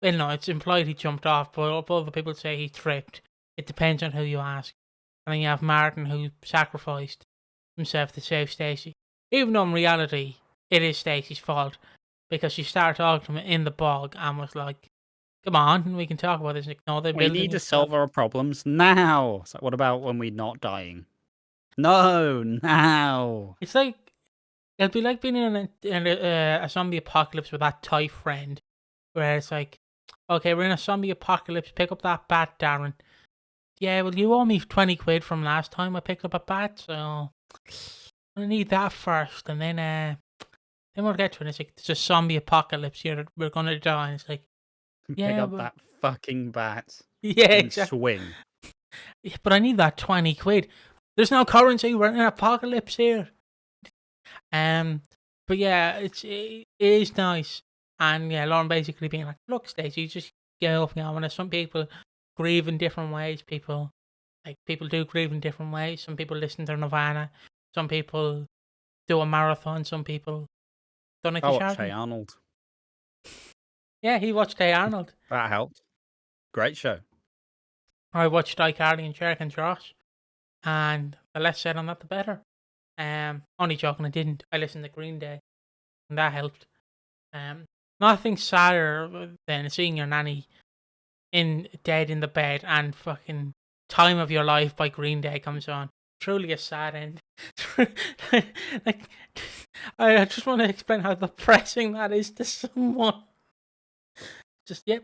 well, no, it's implied he jumped off, but other people say he tripped. It depends on who you ask. And then you have Martin, who sacrificed himself to save Stacey, even though in reality it is Stacey's fault because she started talking to him in the bog and was like, "Come on, we can talk about this." Like, no, they're We building need to and stuff. solve our problems now. So what about when we're not dying? No, now. It's like it'd be like being in a zombie apocalypse with that tight friend, where it's like, okay, we're in a zombie apocalypse. Pick up that bat, Darren. Yeah, well, you owe me 20 quid from last time I picked up a bat, so I need that first, and then we'll get to it. It's like it's a zombie apocalypse here. We're gonna die. And it's like, Pick yeah, up but that fucking bat yeah, and exactly. swing. Yeah, but I need that 20 quid. There's no currency. We're in an apocalypse here. But yeah, it is nice, and yeah, Lauren basically being like, "Look, Stacey, just get up, Some people grieve in different ways. People do grieve in different ways. Some people listen to Nirvana. Some people do a marathon. Some people don't like I the watched shower. Hey Arnold. Yeah, he watched Hey Arnold. That helped. Great show. I watched iCarly and Jerk and Josh, and the less said on that, the better. Only joking, I didn't. I listened to Green Day, and that helped. Nothing sadder than seeing your nanny dead in the bed and fucking "Time of Your Life" by Green Day comes on. Truly a sad end. Like, I just want to explain how depressing that is to someone. Just yep.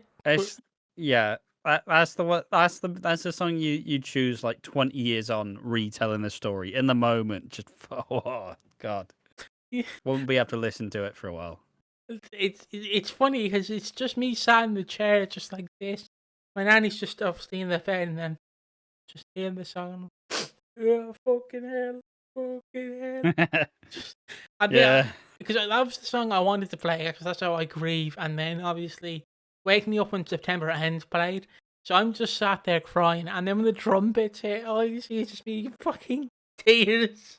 Yeah, that's the one. That's the song you choose like 20 years on, retelling the story in the moment. Just oh god, Yeah. won't be able to listen to it for a while. It's funny because it's just me sat in the chair just like this. My nanny's just obviously in the bed and then just hearing the song. Yeah, fucking hell, fucking hell. And Yeah. because that was the song I wanted to play because that's how I grieve. And then obviously Wake Me Up When September Ends played. So I'm just sat there crying. And then when the drum bits hit, all you see is just me fucking tears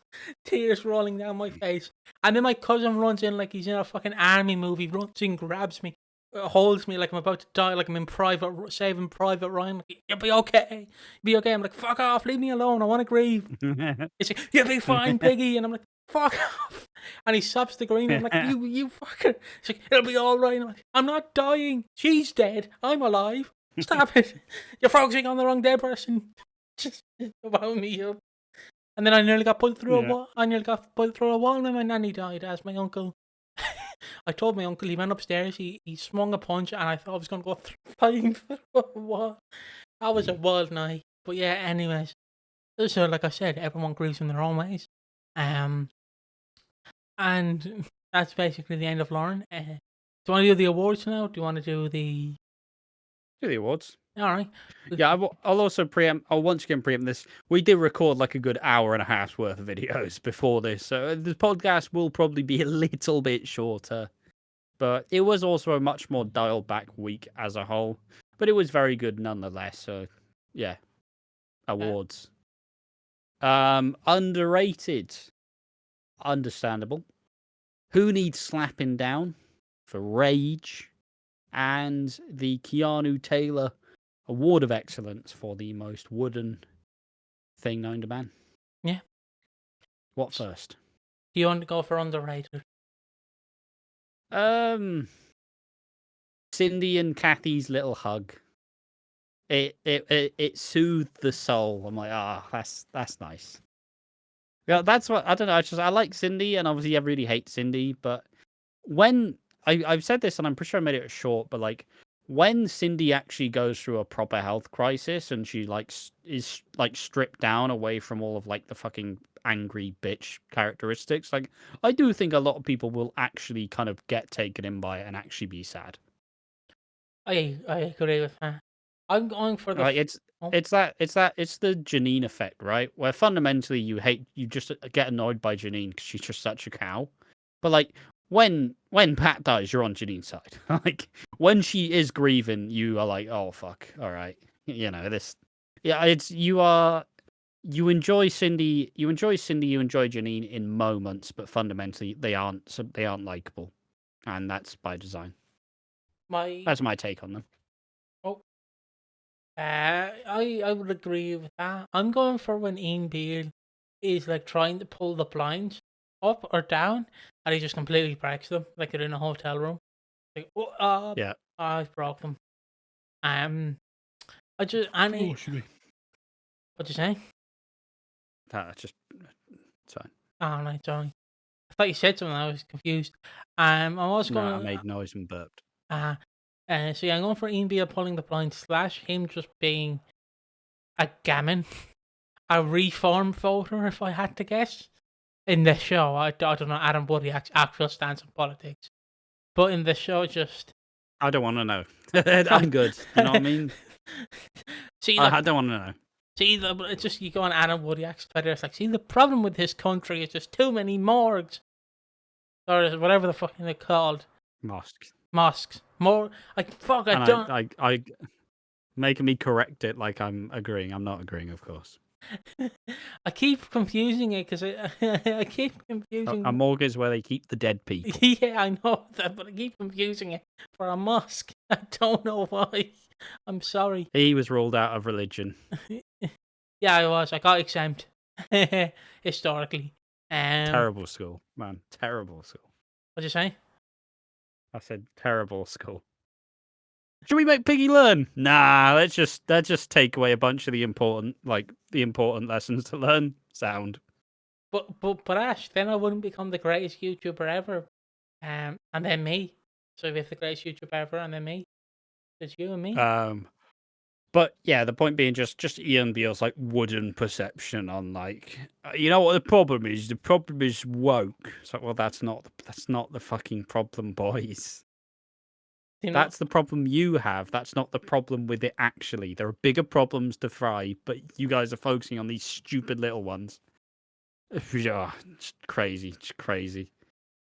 rolling down my face. And then my cousin runs in like he's in a fucking army movie, runs in, grabs me, holds me like I'm about to die, like I'm in saving Private Ryan. Like, you'll be okay. You'll be okay. I'm like, fuck off, leave me alone. I want to grieve. It's like, you'll be fine, Piggy. And I'm like, fuck off. And he stops the green. I'm like, you fucker. He's like, it'll be all right. I'm like, I'm not dying. She's dead. I'm alive. Stop it. You're focusing on the wrong dead person. Just about me up. And then I nearly got pulled through a wall. I nearly got pulled through a wall when my nanny died, as my uncle. I told my uncle, he went upstairs, he swung a punch, and I thought I was going to go flying through a wall. That was a wild night. But yeah, anyways. So, like I said, everyone grieves in their own ways. And that's basically the end of Lauren. Do you want to do the awards now? Do you want to do the awards? All right. Yeah, I'll also preempt. I'll once again preempt this. We did record like a good hour and a half's worth of videos before this, so the podcast will probably be a little bit shorter. But it was also a much more dialed back week as a whole. But it was very good nonetheless. So yeah, awards. Underrated, understandable. Who needs slapping down for Rage, and the Keanu Taylor Award of Excellence for the most wooden thing known to man. Yeah. What first? Do you want to go for underrated? Cindy and Kathy's little hug. It soothed the soul. I'm like, that's nice. Yeah, that's what I don't know. I like Cindy, and obviously I really hate Cindy, but when I've said this, and I'm pretty sure I made it short, but like when Cindy actually goes through a proper health crisis and she is stripped down away from all of like the fucking angry bitch characteristics, like I do think a lot of people will actually kind of get taken in by it and actually be sad. I agree with that. I'm going for the like it's the Janine effect, right? Where fundamentally you just get annoyed by Janine because she's just such a cow, but like when Pat dies, you're on Janine's side. Like when she is grieving, you are like, oh fuck, all right, this. Yeah, you enjoy Cindy, you enjoy Janine in moments, but fundamentally they aren't likable, and that's by design. That's my take on them. I would agree with that. I'm going for when Ian Beale is like trying to pull the blinds up or down, and he just completely breaks them, like they're in a hotel room. Like, Yeah. I broke them. I just and Oh, should we? what'd you say? Just it's fine. Oh no, sorry. I thought you said something. I was confused. I'm also No, going. I made noise and burped. So yeah, I'm going for Ian Beale pulling the blinds / him just being a gammon, a reform voter, if I had to guess. In the show, I don't know Adam Woodyak's actual stance on politics, but in the show, just I don't want to know. I'm good. You know what I mean? see, I don't want to know. see, it's just you go on Adam Woodyak's Twitter. It's like, see, the problem with this country is just too many morgues, or whatever the fuck they're called. Mosques. More. Fuck. I don't. I making me correct it like I'm agreeing. I'm not agreeing, of course. I keep confusing it because I keep confusing. A morgue is where they keep the dead people. Yeah, I know that, but I keep confusing it for a mosque. I don't know why. I'm sorry. He was ruled out of religion. Yeah, I was. I got exempt historically. Terrible school, man. Terrible school. What'd you say? I said terrible school. Should we make Piggy learn? Nah, let's just take away a bunch of the important lessons to learn. Sound. But Ash, then I wouldn't become the greatest YouTuber ever. And then me. So we have the greatest YouTuber ever, and then me. It's you and me. But yeah, the point being just Ian Beale's like wooden perception on like, you know what the problem is? The problem is woke. It's like, well, that's not the fucking problem, boys. That's the problem you have. That's not the problem with it, actually. There are bigger problems to fry, but you guys are focusing on these stupid little ones. It's crazy. It's crazy.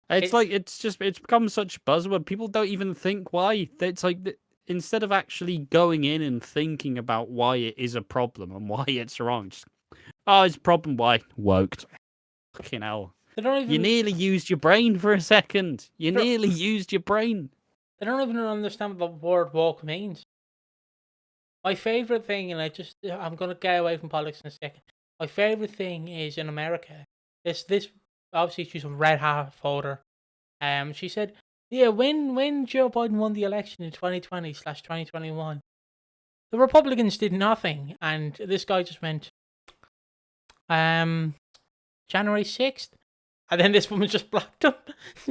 It's become such a buzzword. People don't even think why. It's like, instead of actually going in and thinking about why it is a problem and why it's wrong, it's a problem, why? Woked. Fucking hell. You nearly used your brain for a second. You nearly used your brain. They don't even understand what the word woke means. My favourite thing, and I'm going to get away from politics in a second. My favourite thing is in America. This obviously she's a red hat voter. She said, yeah, when Joe Biden won the election in 2020/2021, the Republicans did nothing, and this guy just went, January 6th, and then this woman just blocked him.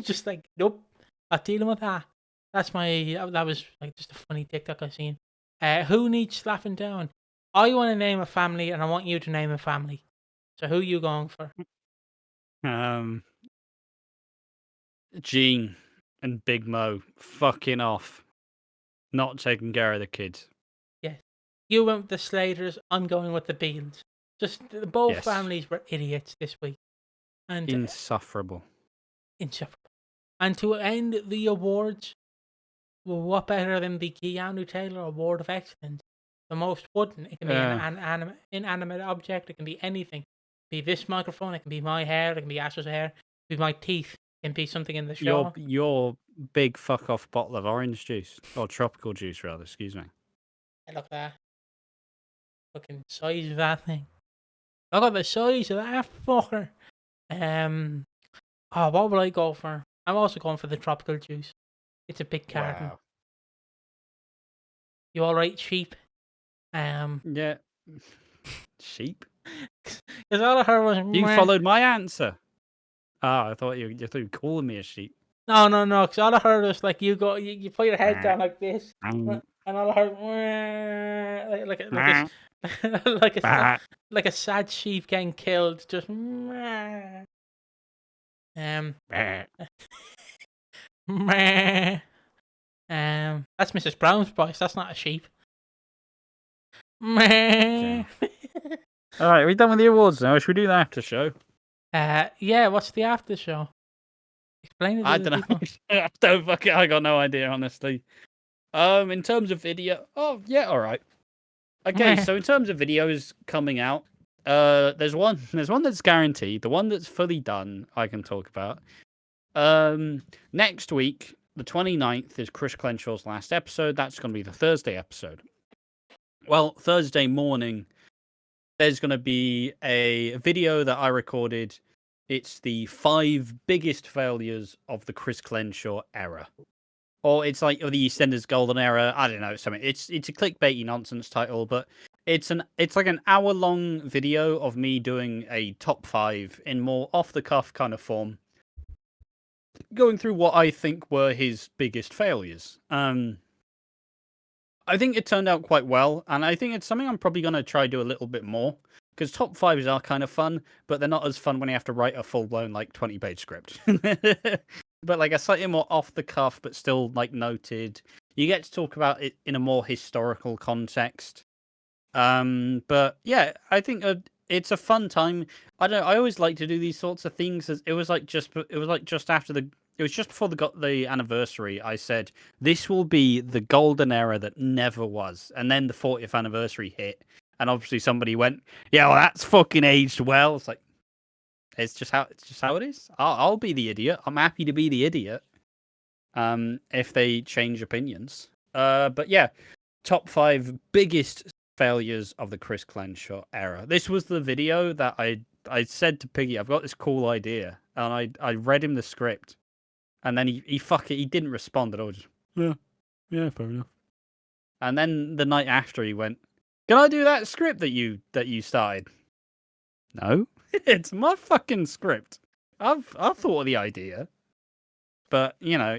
Just like, nope, not dealing with that. That was like just a funny TikTok I seen. Who needs slapping down? I want to name a family, and I want you to name a family. So who are you going for? Gene and Big Mo fucking off, not taking care of the kids. Yes, you went with the Slaters. I'm going with the Beals. Just both families were idiots this week, and insufferable. And to end the awards, well, what better than the Keanu Taylor Award of Excellence? The most wooden. It can be an inanimate object. It can be anything. It can be this microphone. It can be my hair. It can be Ash's hair. It can be my teeth. It can be something in the show. Your big fuck off bottle of orange juice, or tropical juice rather. Excuse me. Hey, look at that. Fucking size of that thing. Look at the size of that fucker. What will I go for? I'm also going for the tropical juice. It's a big carton. Wow. You all right, sheep? Yeah. Sheep? Because all I heard was... You followed my answer. I thought you were calling me a sheep. No. Because all I heard was like you put your head down like this, and all I heard like a sad sheep getting killed. Just that's Mrs. Brown's voice. That's not a sheep. Okay. All right, are we done with the awards now? Should we do the after show? Yeah. What's the after show? Explain it. I don't know. I don't fucking. I got no idea, honestly. In terms of video, all right. Okay, so in terms of videos coming out, there's one that's guaranteed. The one that's fully done, I can talk about. Next week, the 29th is Chris Clenshaw's last episode. That's going to be the Thursday episode. Well, Thursday morning, there's going to be a video that I recorded. It's the 5 biggest failures of the Chris Clenshaw era. Or it's like the EastEnders golden era. I don't know, something. It's a clickbaity nonsense title, but it's like an hour-long video of me doing a top 5 in more off-the-cuff kind of form, going through what I think were his biggest failures. I think it turned out quite well, and I think it's something I'm probably going to try do a little bit more, because top 5s are kind of fun, but they're not as fun when you have to write a full-blown, like, 20-page script. But, like, a slightly more off-the-cuff, but still, like, noted. You get to talk about it in a more historical context. But, yeah, I think it's a fun time. I always like to do these sorts of things. It was just before the anniversary. I said this will be the golden era that never was, and then the 40th anniversary hit, and obviously somebody went, "Yeah, well, that's fucking aged well." It's like it's just how it is. I'll be the idiot. I'm happy to be the idiot. If they change opinions. But yeah, top 5 biggest failures of the Chris Clenshaw era. This was the video that I said to Piggy, I've got this cool idea, and I read him the script, and then he didn't respond at all. Just yeah, fair enough. And then the night after, he went, "Can I do that script that you started?" No, it's my fucking script. I thought of the idea, but you know,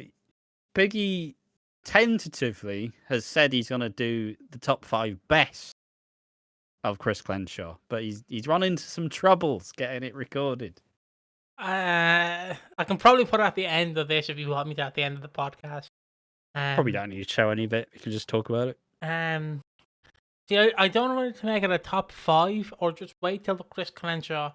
Piggy tentatively has said he's going to do the top 5 best of Chris Clenshaw, but he's run into some troubles getting it recorded. I can probably put it at the end of this if you want me to at the end of the podcast. Probably don't need to show any of it. We can just talk about it. See, I don't know whether to make it a top 5 or just wait till the Chris Clenshaw,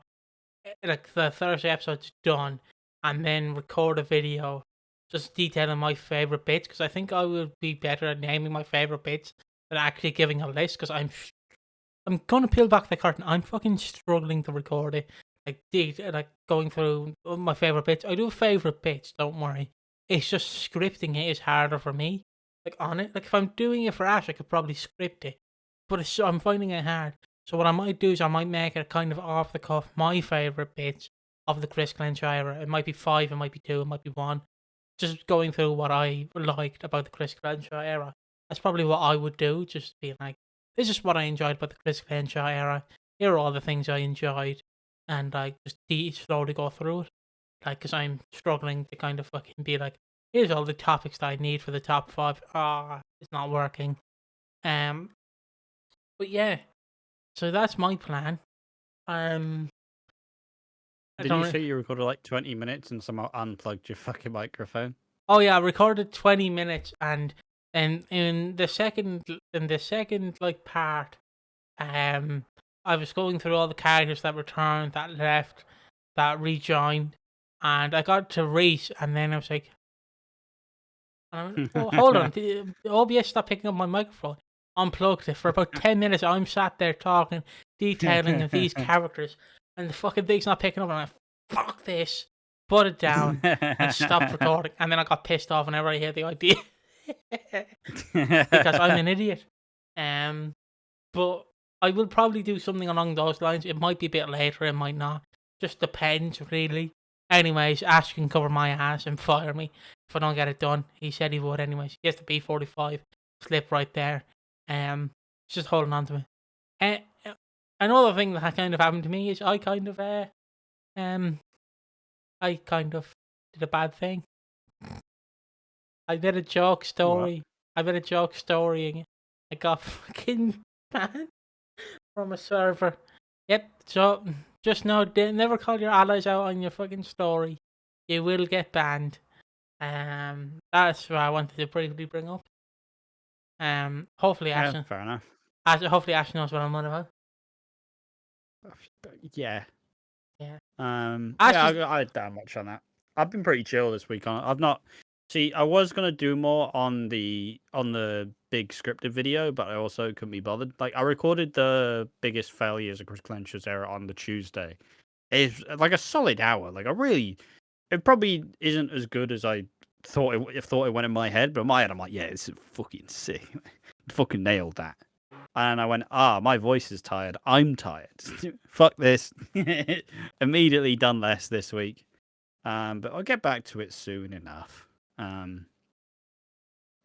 like the Thursday episode's done, and then record a video just detailing my favorite bits, because I think I would be better at naming my favorite bits than actually giving a list, because I'm gonna peel back the curtain. I'm fucking struggling to record it. Like going through my favorite bits. I do favorite bits, don't worry. It's just scripting it is harder for me. Like on it, like if I'm doing it for Ash, I could probably script it, but I'm finding it hard. So what I might do is I might make it kind of off the cuff, my favorite bits of the Chris Clenshaw era. It might be 5, it might be 2, it might be 1. Just going through what I liked about the Chris Clenshaw era. That's probably what I would do. Just being like, this is what I enjoyed about the Chris Clenshaw era. Here are all the things I enjoyed, and like just slowly go through it. Like, because I'm struggling to kind of fucking be like, here's all the topics that I need for the top 5. It's not working. But yeah, so that's my plan. Did you say you recorded like 20 minutes and somehow unplugged your fucking microphone? Oh yeah, I recorded 20 minutes, and in the second like part, I was going through all the characters that returned, that left, that rejoined, and I got to Reese, and then I was like, hold on, the OBS stopped picking up my microphone. Unplugged it for about 10 minutes. I'm sat there talking, detailing of these characters, and the fucking thing's not picking up. And I'm like, fuck this, put it down, and stopped recording. And then I got pissed off whenever I hear the idea because I'm an idiot. But I will probably do something along those lines. It might be a bit later, it might not. Just depends, really. Anyways, Ash can cover my ass and fire me if I don't get it done. He said he would anyways. He has the B45 slip right there. Just holding on to it. Another thing that kind of happened to me is I kind of did a bad thing. I did a joke story. What? I did a joke story and I got fucking banned from a server. Yep, so just know, never call your allies out on your fucking story. You will get banned. That's what I wanted to briefly bring up. Hopefully Ash. Fair enough. Hopefully Ash knows what I'm on about. Yeah. Yeah. I don't much on that. I've been pretty chill this week. I've not. See, I was gonna do more on the big scripted video, but I also couldn't be bothered. Like, I recorded the biggest failures of Chris Clenshaw's era on the Tuesday. It's like a solid hour. Like, it probably isn't as good as I thought it went in my head, but in my head I'm like, yeah, it's fucking sick. Fucking nailed that. And I went, my voice is tired. I'm tired. Fuck this. Immediately done less this week. But I'll get back to it soon enough. It's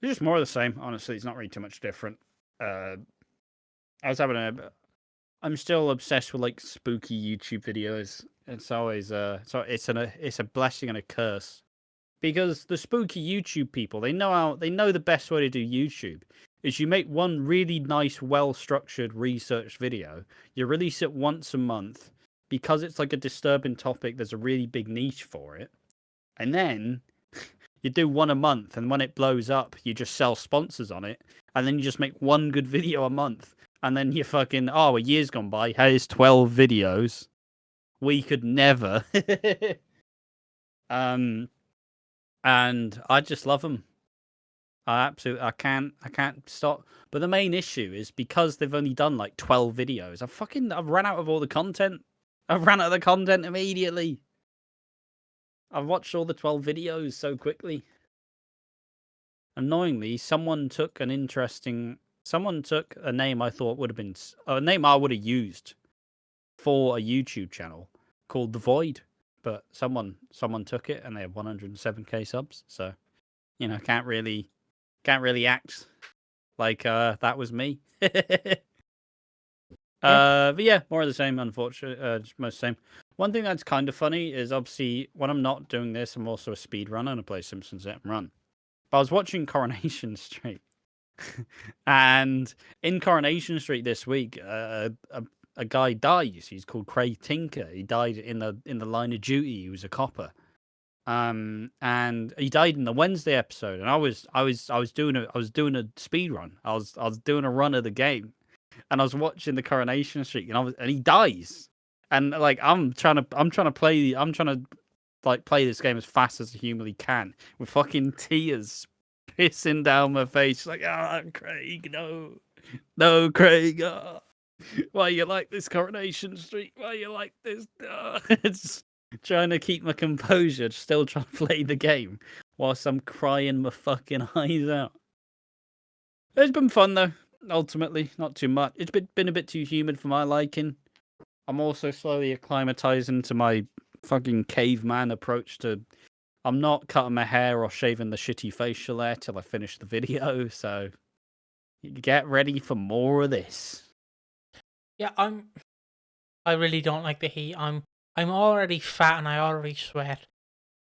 just more of the same, honestly. It's not really too much different. I'm still obsessed with like spooky YouTube videos. It's always it's a blessing and a curse. Because the spooky YouTube people, they know the best way to do YouTube is you make one really nice, well-structured, researched video. You release it once a month. Because it's like a disturbing topic, there's a really big niche for it. And then you do one a month, and when it blows up, you just sell sponsors on it. And then you just make one good video a month. And then you fucking, a year's gone by. Here's 12 videos. We could never. And I just love them. I can't stop. But the main issue is because they've only done like 12 videos. I've run out of all the content. I've ran out of the content immediately. I've watched all the 12 videos so quickly. Annoyingly, someone took a name I thought would have been a name I would have used for a YouTube channel called The Void, but someone took it and they have 107k subs. So, can't really act like that was me. But yeah, more of the same, unfortunately. Just most same. One thing that's kind of funny is obviously when I'm not doing this, I'm also a speed runner and I play Simpsons Hit and Run. But I was watching Coronation Street, and in Coronation Street this week, a guy dies. He's called Craig Tinker. He died in the line of duty. He was a copper. And he died in the Wednesday episode. And I was doing a speed run. I was doing a run of the game, and I was watching the Coronation Street, and he dies. And like I'm trying to play this game as fast as I humanly can with fucking tears pissing down my face. Like, Craig, no, Craig. Why you like this Coronation Street? Why you like this? It's trying to keep my composure, still trying to play the game whilst I'm crying my fucking eyes out. It's been fun though. Ultimately, not too much. It's been a bit too humid for my liking. I'm also slowly acclimatizing to my fucking caveman approach to. I'm not cutting my hair or shaving the shitty facial hair till I finish the video. So get ready for more of this. Yeah, I really don't like the heat. I'm already fat and I already sweat,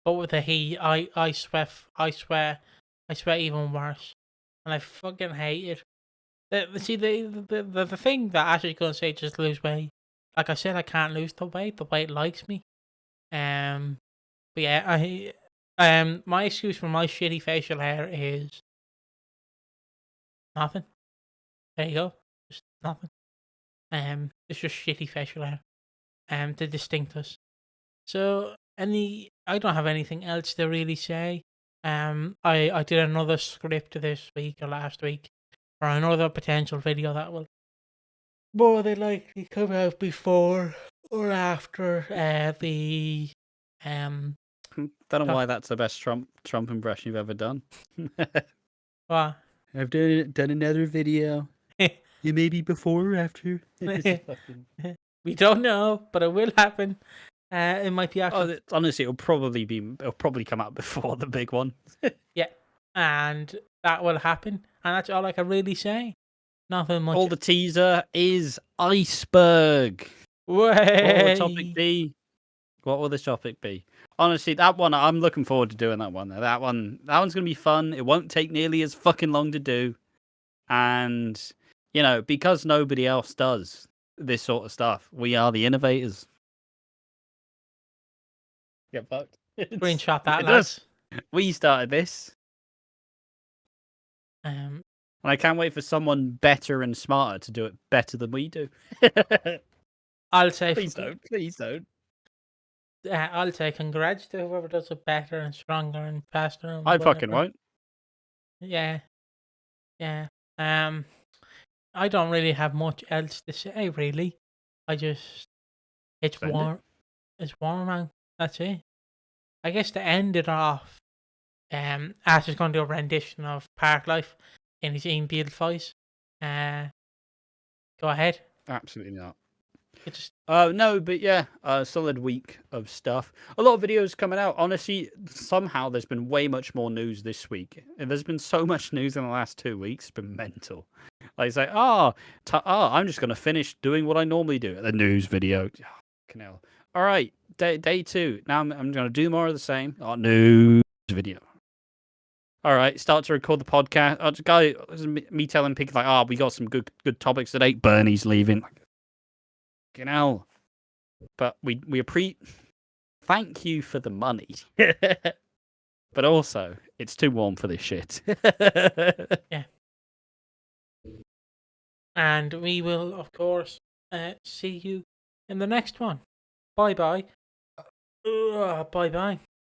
but with the heat, I sweat even worse, and I fucking hate it. The thing that actually gonna say just lose weight. Like I said, I can't lose the weight. The weight likes me. But yeah, my excuse for my shitty facial hair is nothing. There you go, just nothing. It's just shitty facial hair. To distinct us. So I don't have anything else to really say. I did another script this week or last week for another potential video that will more than likely come out before or after the Don't know why that's the best Trump impression you've ever done. What? I've done another video. Yeah, maybe before or after. We don't know, but it will happen. It might be after. Honestly, it'll probably come out before the big one. Yeah, and that will happen, and that's all I can really say. Nothing much. All the teaser is iceberg. What will the topic be? What will the topic be? Honestly, that one I'm looking forward to doing. That one's gonna be fun. It won't take nearly as fucking long to do, and because nobody else does this sort of stuff, we are the innovators. Get fucked. Screenshot that, lads. We started this. And I can't wait for someone better and smarter to do it better than we do. I'll say please don't. I'll say congrats to whoever does it better and stronger and faster. And I fucking won't. Yeah. I don't really have much else to say, really. It's warm. It's warm, man. That's it. I guess to end it off, Ash is going to do a rendition of Park Life in his Ian Beale voice. Go ahead. Absolutely not. It just No, but yeah, a solid week of stuff. A lot of videos coming out. Honestly, somehow there's been way much more news this week. There's been so much news in the last 2 weeks. It's been mental. Like, it's like, I'm just going to finish doing what I normally do. The news video. Canal. All right, day 2. Now I'm going to do more of the same. News video. All right, start to record the podcast. Guy, me telling Piggy, like, we got some good topics today. Bernie's leaving. Fucking hell. But we thank you for the money. But also, it's too warm for this shit. yeah. And we will, of course, see you in the next one. Bye bye. Bye bye.